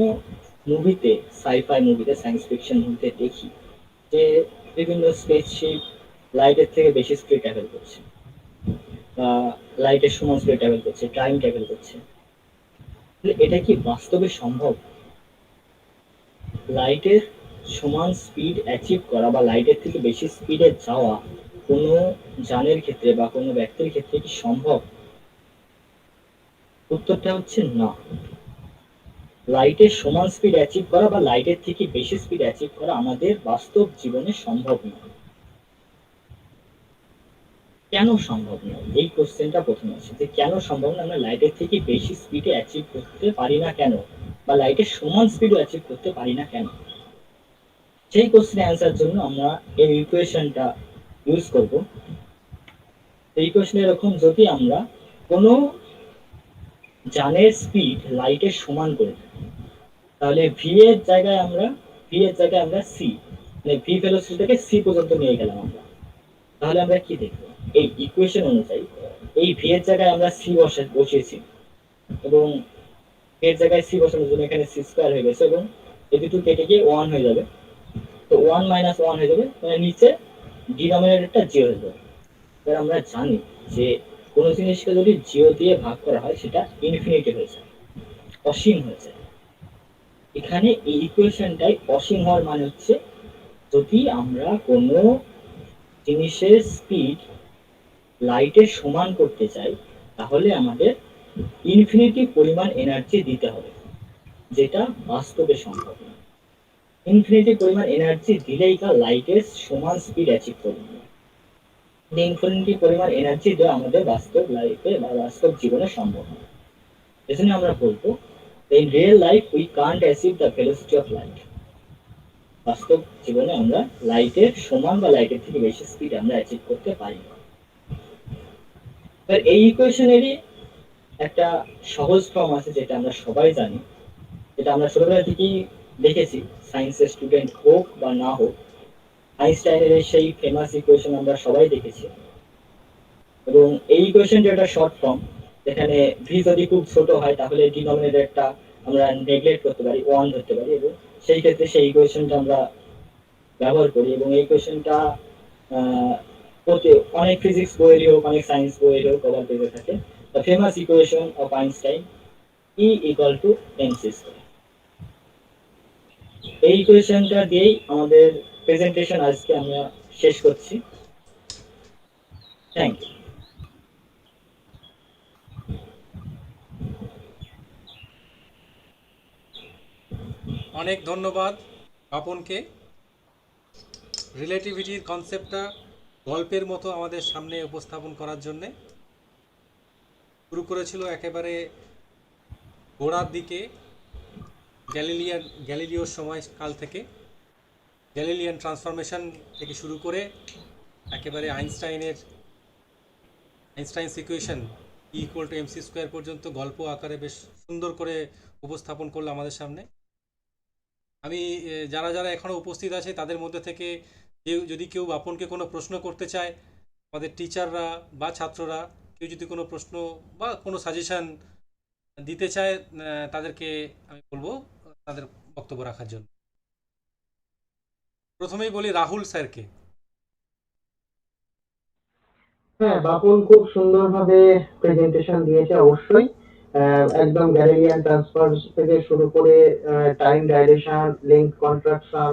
মুভিতে, সাইফাই মুভিতে, সায়েন্স ফিকশন মুভিতে দেখি যে বিভিন্ন স্পেসশিপ লাইটের থেকে বেশি স্পিড ট্রাভেল করছে, বা লাইটের সমান স্পিড ট্রাভেল করছে, টাইম ট্রাভেল করছে। এটা কি বাস্তবে সম্ভব? লাইটের সমান স্পিড অ্যাচিভ করা বা লাইটের থেকে বেশি স্পিডে যাওয়া কোনো যানের ক্ষেত্রে বা কোনো ব্যক্তির ক্ষেত্রে কি সম্ভব? উত্তরটা হচ্ছে না। লাইটের সমান স্পিড অ্যাচিভ করা বা লাইটের থেকে বেশি স্পিড অ্যাচিভ করা আমাদের বাস্তব জীবনে সম্ভব নয়। কেন সম্ভব নয়, এই কোশ্চেনটা প্রথমে আসে যে কেন সম্ভব না, আমরা লাইটের থেকে বেশি স্পিডে অ্যাচিভ করতে পারি না কেন, বা লাইটের সমান স্পিডও অ্যাচিভ করতে পারি না কেন? সেই কোশ্চেনের অ্যান্সার জন্য আমরা এই ইকুয়েশনটা ইউজ করব। এই ইকুয়েশন এরকম, যদি আমরা কোনো যানের স্পিড লাইটের সমান করে দিই, তাহলে ভি এর জায়গায় আমরা সি, মানে ভি ভেলোসিটিটাকে সি পর্যন্ত নিয়ে গেলাম আমরা, তাহলে আমরা কি দেখবো? এই ইকুয়েশন অনুযায়ী এই ভি এর জায়গায় আমরা সি বসিয়েছি এবং এর জায়গায় সি বসানোর জন্য এখানে সি স্কোয়ার হয়ে গেছে এবং এই দুটো কেটে গিয়ে ওয়ান হয়ে যাবে, তো ওয়ান মাইনাস ওয়ান হয়ে যাবে, মানে নিচে ডিনোমিনেটরটা জিরো হয়ে যাবে। এবার আমরা জানি যে কোনো জিনিসকে যদি জিরো দিয়ে ভাগ করা হয় সেটা ইনফিনিটি হয়ে যায়, অসীম হয়ে যায়। এখানে এই ইকুয়েশনটাই অসীম হওয়ার মানে হচ্ছে যদি আমরা কোনো জিনিসের স্পিড লাইটের সমান করতে চাই, তাহলে আমাদের ইনফিনিটি পরিমাণ এনার্জি দিতে হবে, যেটা বাস্তবে সম্ভব না। ইনফিনিটি পরিমাণ এনার্জি দিলেই তা লাইটের সমান স্পিড অ্যাচিভ করবে। ইনফিনিটি পরিমাণ এনার্জি দেওয়া আমাদের বাস্তব লাইফে বা বাস্তব জীবনে সম্ভব না। এজন্য আমরা বলবো in real life we can't achieve the velocity of light. বাস্তব জীবনে আমরা লাইটের সমান বা লাইটের থেকে বেশি স্পিড আমরা অ্যাচিভ করতে পারি না। এই ইকুয়েশনেরই একটা সহজ ফর্ম আছে যেটা আমরা সবাই জানি, যেটা আমরা ছোটবেলা থেকেই দেখেছি, সায়েন্সের স্টুডেন্ট হোক বা না হোক, আইনস্টাইনের সেই ফেমাস ইকুয়েশন আমরা সবাই দেখেছি। এবং এই ইকুয়েশনটা একটা শর্ট ফর্ম, যেখানে ভি যদি খুব ছোট হয় তাহলে ডিনোমিনেটরটা আমরা নেগলেক্ট করতে পারি, ওয়ান ধরতে পারি, এবং সেই ক্ষেত্রে সেই ইকুয়েশনটা আমরা ব্যবহার করি। এবং এই ইকুয়েশনটা অনেক ফিজিক্স বইয়েরই হোক, অনেক সায়েন্স বইয়েরই হোক কভার পেজে থাকে, the famous equation of Einstein, E equal to mc square. এই ইকুয়েশনটা দিয়েই আমাদের প্রেজেন্টেশন আজকে আমরা শেষ করছি। Thank you. অনেক ধন্যবাদ পাপনকে রিলেটিভিটির কনসেপ্টটা গল্পের মতো আমাদের সামনে উপস্থাপন করার জন্যে। শুরু করেছিল একেবারে গোড়ার দিকে গ্যালিলিওর সময়কাল থেকে, গ্যালিলিয়ান ট্রান্সফরমেশন থেকে শুরু করে একেবারে Einstein's equation E equal to MC square পর্যন্ত গল্প আকারে বেশ সুন্দর করে উপস্থাপন করলো আমাদের সামনে। আমি যারা যারা এখনও উপস্থিত আছে তাদের মধ্যে থেকে যদি কেউ বাপনকে কোনো প্রশ্ন করতে চায়, আমাদের টিচাররা বা ছাত্ররা কেউ যদি কোনো প্রশ্ন বা কোনো সাজেশান দিতে চায়, তাদেরকে আমি বলবো তাদের বক্তব্য রাখার জন্য। প্রথমেই বলি রাহুল স্যারকে। হ্যাঁ, বাপন খুব সুন্দরভাবে প্রেজেন্টেশন দিয়েছে অবশ্যই। একদম গ্যালিলিয়ান ট্রান্সফার থেকে শুরু করে টাইম ডাইলেশন, লেন্থ কন্ট্রাকশন,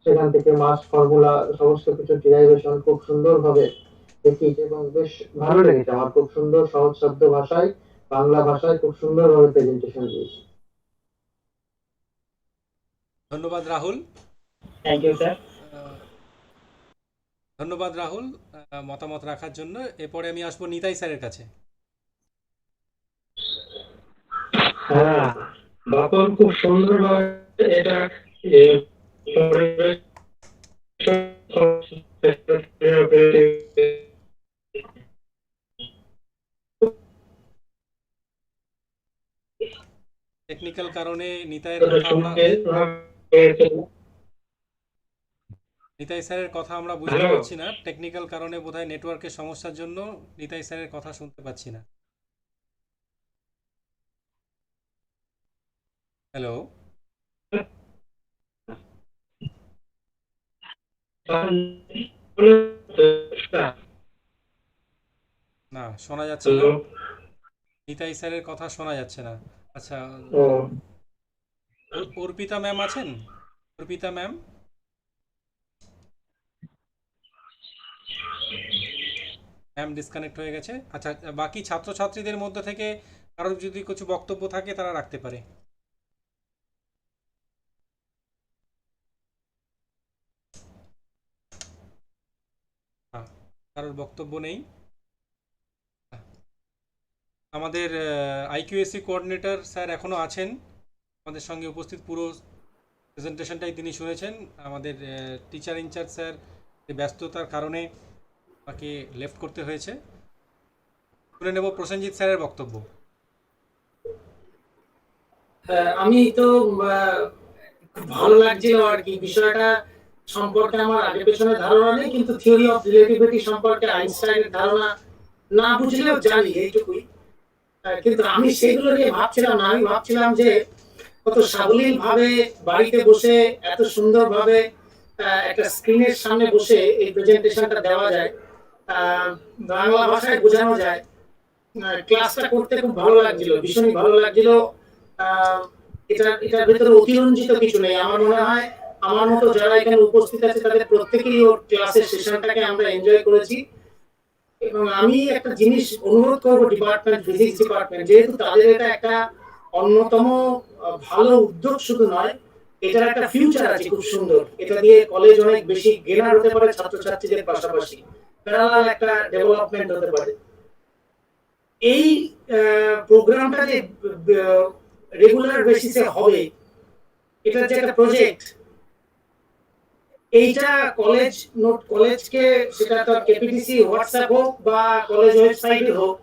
সেখান থেকে মাস ফর্মুলা, সমস্ত কিছু ডিরাইভেশন খুব সুন্দরভাবে দেখি এবং বেশ ভালো লেগেছে আমার, খুব সুন্দর সহজসাধ্য ভাষায়, বাংলা ভাষায় খুব সুন্দরভাবে প্রেজেন্টেশন দিয়েছে। ধন্যবাদ Rahul. Thank you sir. Ah, ধন্যবাদ রাহুল মতামত রাখার জন্য। এরপরে আমি আসবো নিতাই স্যারের কাছে। হ্যাঁ, বাপন খুব সুন্দরভাবে এটা টেকনিক্যাল কারণে নিতাই স্যারের কথা আমরা বুঝতে হ্যালো। পারছি না। টেকনিক্যাল কারণে বোধহয় নেটওয়ার্কের সমস্যার জন্য নিতাই স্যারের কথা শুনতে পাচ্ছি না। হ্যালো, না শোনা যাচ্ছে না। নিতাই স্যারের কথা শোনা যাচ্ছে না। আচ্ছা, ও অর্পিতা ম্যাম আছেন? অর্পিতা ম্যাম, ম্যাম ডিসকানেক্ট হয়ে গেছে। আচ্ছা, বাকি ছাত্রছাত্রীদের মধ্যে থেকে কারোর যদি কিছু বক্তব্য থাকে তারা রাখতে পারে। কারোর বক্তব্য নেই। আমাদের আইকিউএসসি কোঅর্ডিনেটর স্যার এখনও আছেন আমাদের সঙ্গে উপস্থিত। পুরো প্রেজেন্টেশনটাই তিনি শুনেছেন। আমাদের টিচার ইনচার্জ স্যার ব্যস্ততার কারণে তাকে লেফট করতে হয়েছে। শুনে নেব প্রসেনজিৎ স্যারের বক্তব্য। আমি তো খুব ভালো লাগছিল আর কি বিষয়টা সম্পর্কে। আমার আগে পেছনে ধারণা নেই, কিন্তু থিওরি অফ রিলেটিভিটি সম্পর্কে আইনস্টাইনের ধারণা না বুঝলেও জানি এইটুকুই। কিন্তু আমি সেগুলো নিয়ে ভাবছিলাম না। আমি ভাবছিলাম যে কত সাবলীল ভাবে বাড়িতে বসে এত সুন্দর ভাবে একটা স্ক্রিনের সামনে বসে এই প্রেজেন্টেশনটা দেওয়া যায়, বাংলা ভাষায় বোঝানো যায়। ক্লাসটা করতে খুব ভালো লাগছিল, ভীষণই ভালো লাগছিল। এটার ভেতরে অতিরঞ্জিত কিছু নেই। আমার মনে হয় আমার মতো যারা এখানে উপস্থিত আছে তাদের প্রত্যেকেই ওর ক্লাসের সেশনটাকে আমরা এনজয় করেছি। এবং আমি একটা জিনিস অনুরোধ করবো ডিপার্টমেন্ট, ফিজিক্স ডিপার্টমেন্ট, যেহেতু তাদের এটা একটা অন্যতম ভালো উদ্যোগ শুধু নয়, এটার একটা ফিউচার আছে খুব সুন্দর। এটা দিয়ে কলেজ অনেক বেশি গেনার হতে পারে ছাত্রছাত্রীদের পাশাপাশি, প্যারালাল একটা ডেভেলপমেন্ট হতে পারে। এই প্রোগ্রামটা যে রেগুলার বেসিসে হবে, এটা যে একটা প্রজেক্ট, এইটা কলেজকে, সেটা তো কেপিটিসি হোয়াটসঅ্যাপ হোক বা কলেজ ওয়েবসাইটে হোক,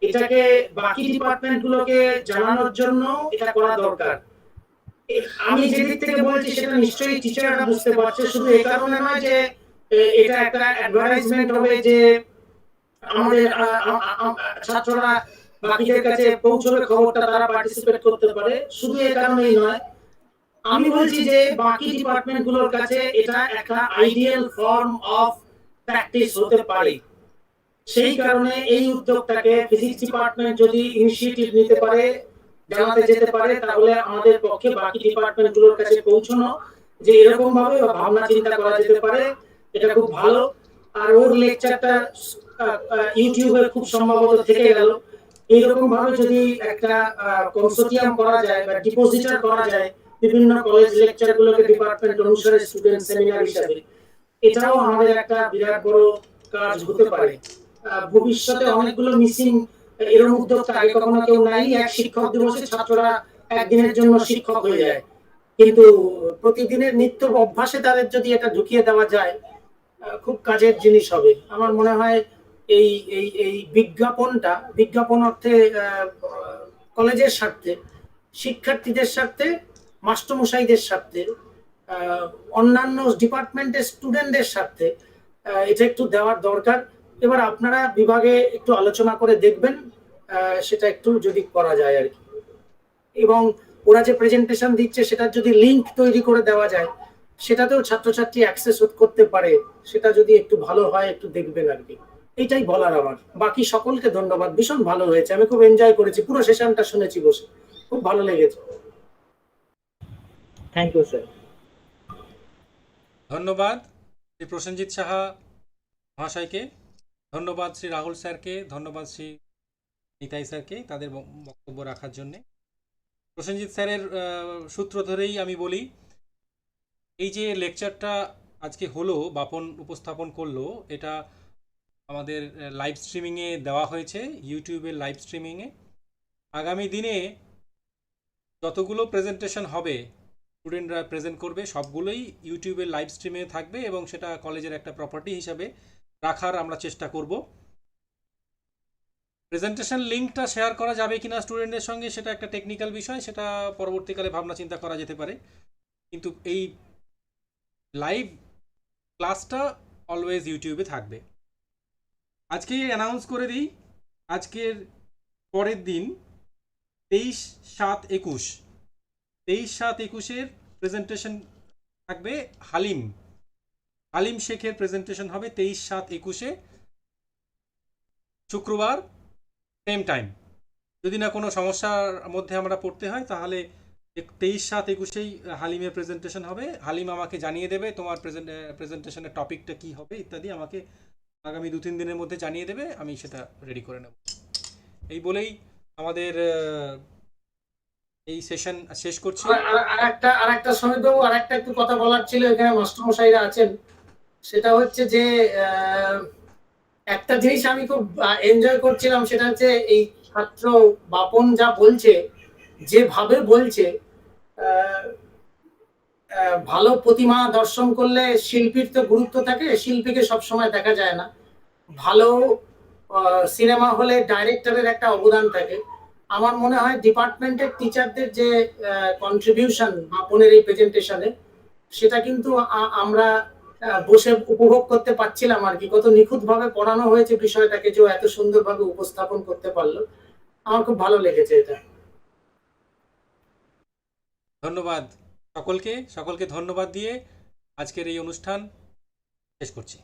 এটাকে বাকি ডিপার্টমেন্ট গুলোকে জানানোর জন্য এটা করা দরকার। আমি যেদিক থেকে বলছি সেটা নিশ্চয়ই টিচাররা বুঝতে পারছে। শুধু এই কারণে নয় যে এটা একটা অ্যাডভার্টাইজমেন্ট হবে যে আমাদের ছাত্ররা বাকিদের কাছে পৌঁছবে খবরটা, তারা পার্টিসিপেট করতে পারে, শুধু এই কারণেই নয়। আমি বলছি যে বাকি ডিপার্টমেন্ট গুলোর কাছে এটা একটা আইডিয়াল ফর্ম অফ প্র্যাকটিস হতে পারে। সেই কারণে এই উদ্যোগটাকে ফিজিক্স ডিপার্টমেন্ট যদি ইনিশিয়েটিভ নিতে পারে, জানাতে যেতে পারে, তাহলে আমাদের পক্ষে বাকি ডিপার্টমেন্ট গুলোর কাছে পৌঁছানো যে এরকম ভাবে ভাবনা চিন্তা করা যেতে পারে, এটা খুব ভালো। আর ওর লেকচারটা ইউটিউবে খুব সম্ভবত থেকে গেল। এইরকম ভাবে যদি একটা কনসোর্টিয়াম করা যায় বা ডিপোজিটর করা যায় বিভিন্ন কলেজ লেকচার গুলোকে ডিপার্টমেন্ট অনুসারে স্টুডেন্ট সেমিনার হিসাবে, এটাও আমাদের একটা বিরাট বড় কাজ হতে পারে। ভবিষ্যতে অনেকগুলো মিসিং এরকম উদ্যোগ আগে কখনো কেউ নাই। এক শিক্ষক দিবসে ছাত্ররা একদিনের জন্য শিক্ষক হয়ে যায়, কিন্তু প্রতিদিনের নিত্য অভ্যাসে তাদের যদি এটা ঢুকিয়ে দেওয়া যায়, খুব কাজের জিনিস হবে। আমার মনে হয় এই এই এই বিজ্ঞাপন অর্থে কলেজের স্বার্থে, শিক্ষার্থীদের স্বার্থে, মাস্টারমশাইদের স্বার্থে, অন্যান্য ডিপার্টমেন্টের স্টুডেন্টদের স্বার্থে এটা একটু দেওয়ার দরকার। এবার আপনারা বিভাগে একটু আলোচনা করে দেখবেন সেটা একটু যদি করা যায় আর কি। এবং ওরা যে প্রেজেন্টেশন দিচ্ছে সেটার যদি লিংক তৈরি করে দেওয়া যায়, সেটাতেও ছাত্রছাত্রী অ্যাক্সেস করতে পারে, সেটা যদি একটু ভালো হয় একটু দেখবেন আর কি। এইটাই বলার আমার। বাকি সকলকে ধন্যবাদ, ভীষণ ভালো হয়েছে, আমি খুব এনজয় করেছি, পুরো সেশনটা শুনেছি বসে, খুব ভালো লেগেছে। Thank you sir. ধন্যবাদ শ্রী প্রসেনজিৎ সাহা মহাশয়কে। ধন্যবাদ শ্রী রাহুল স্যারকে, ধন্যবাদ শ্রী নিতাই স্যারকে তাদের বক্তব্য রাখার জন্যে। প্রসেনজিৎ স্যারের সূত্র ধরেই আমি বলি, এই যে লেকচারটা আজকে হলো, বাপন উপস্থাপন করলো, এটা আমাদের লাইভ স্ট্রিমিংয়ে দেওয়া হয়েছে, ইউটিউবের লাইভ স্ট্রিমিংয়ে। আগামী দিনে যতগুলো প্রেজেন্টেশন হবে, স্টুডেন্টরা প্রেজেন্ট করবে, সবগুলোই ইউটিউবের লাইভ স্ট্রিমে থাকবে এবং সেটা কলেজের একটা প্রপার্টি হিসাবে রাখার আমরা চেষ্টা করব। প্রেজেন্টেশন লিঙ্কটা শেয়ার করা যাবে কিনা স্টুডেন্টদের সঙ্গে সেটা একটা টেকনিক্যাল বিষয়, সেটা পরবর্তীকালে ভাবনা চিন্তা করা যেতে পারে, কিন্তু এই লাইভ ক্লাসটা অলওয়েজ ইউটিউবে থাকবে। আজকে অ্যানাউন্স করে দিই, আজকের পরের দিন 23/7/21 23/7/21-এর প্রেজেন্টেশন থাকবে হালিম শেখের প্রেজেন্টেশন হবে 23/7/21-এ, শুক্রবার, সেম টাইম। যদি না কোনো সমস্যার মধ্যে আমরা পড়তে হয় তাহলে 23/7/21-এই হালিমের প্রেজেন্টেশন হবে। হালিম আমাকে জানিয়ে দেবে তোমার প্রেজেন্টেশনের টপিকটা কি হবে ইত্যাদি, আমাকে আগামী 2-3 দিনের মধ্যে জানিয়ে দেবে, আমি সেটা রেডি করে নেব। এই বলেই আমাদের এই সেশন শেষ করছি। আর একটা সমিতবাবু, আর একটা একটু কথা বলার ছিল, এখানে মাস্টারমশাইরা আছেন। সেটা হচ্ছে যে একটা জিনিস আমি খুব এনজয় করছিলাম, সেটা হচ্ছে এই ছাত্র বাপন যা বলছে, যেভাবে বলছে, ভালো প্রতিমা দর্শন করলে শিল্পীর তো গুরুত্ব থাকে, শিল্পীকে সবসময় দেখা যায় না। ভালো সিনেমা হলে ডাইরেক্টরের একটা অবদান থাকে। আমার মনে হয় ডিপার্টমেন্টের টিচারদের যে কন্ট্রিবিউশন বাপনের এই প্রেজেন্টেশনে, সেটা কিন্তু আমরা বসে উপভোগ করতে পারছিলাম আর কি। কত নিখুঁত ভাবে পড়ানো হয়েছে বিষয়টাকে, যে এত সুন্দরভাবে উপস্থাপন করতে পারলো। আমার খুব ভালো লেগেছে এটা। ধন্যবাদ সকলকে ধন্যবাদ দিয়ে আজকের এই অনুষ্ঠান শেষ করছি।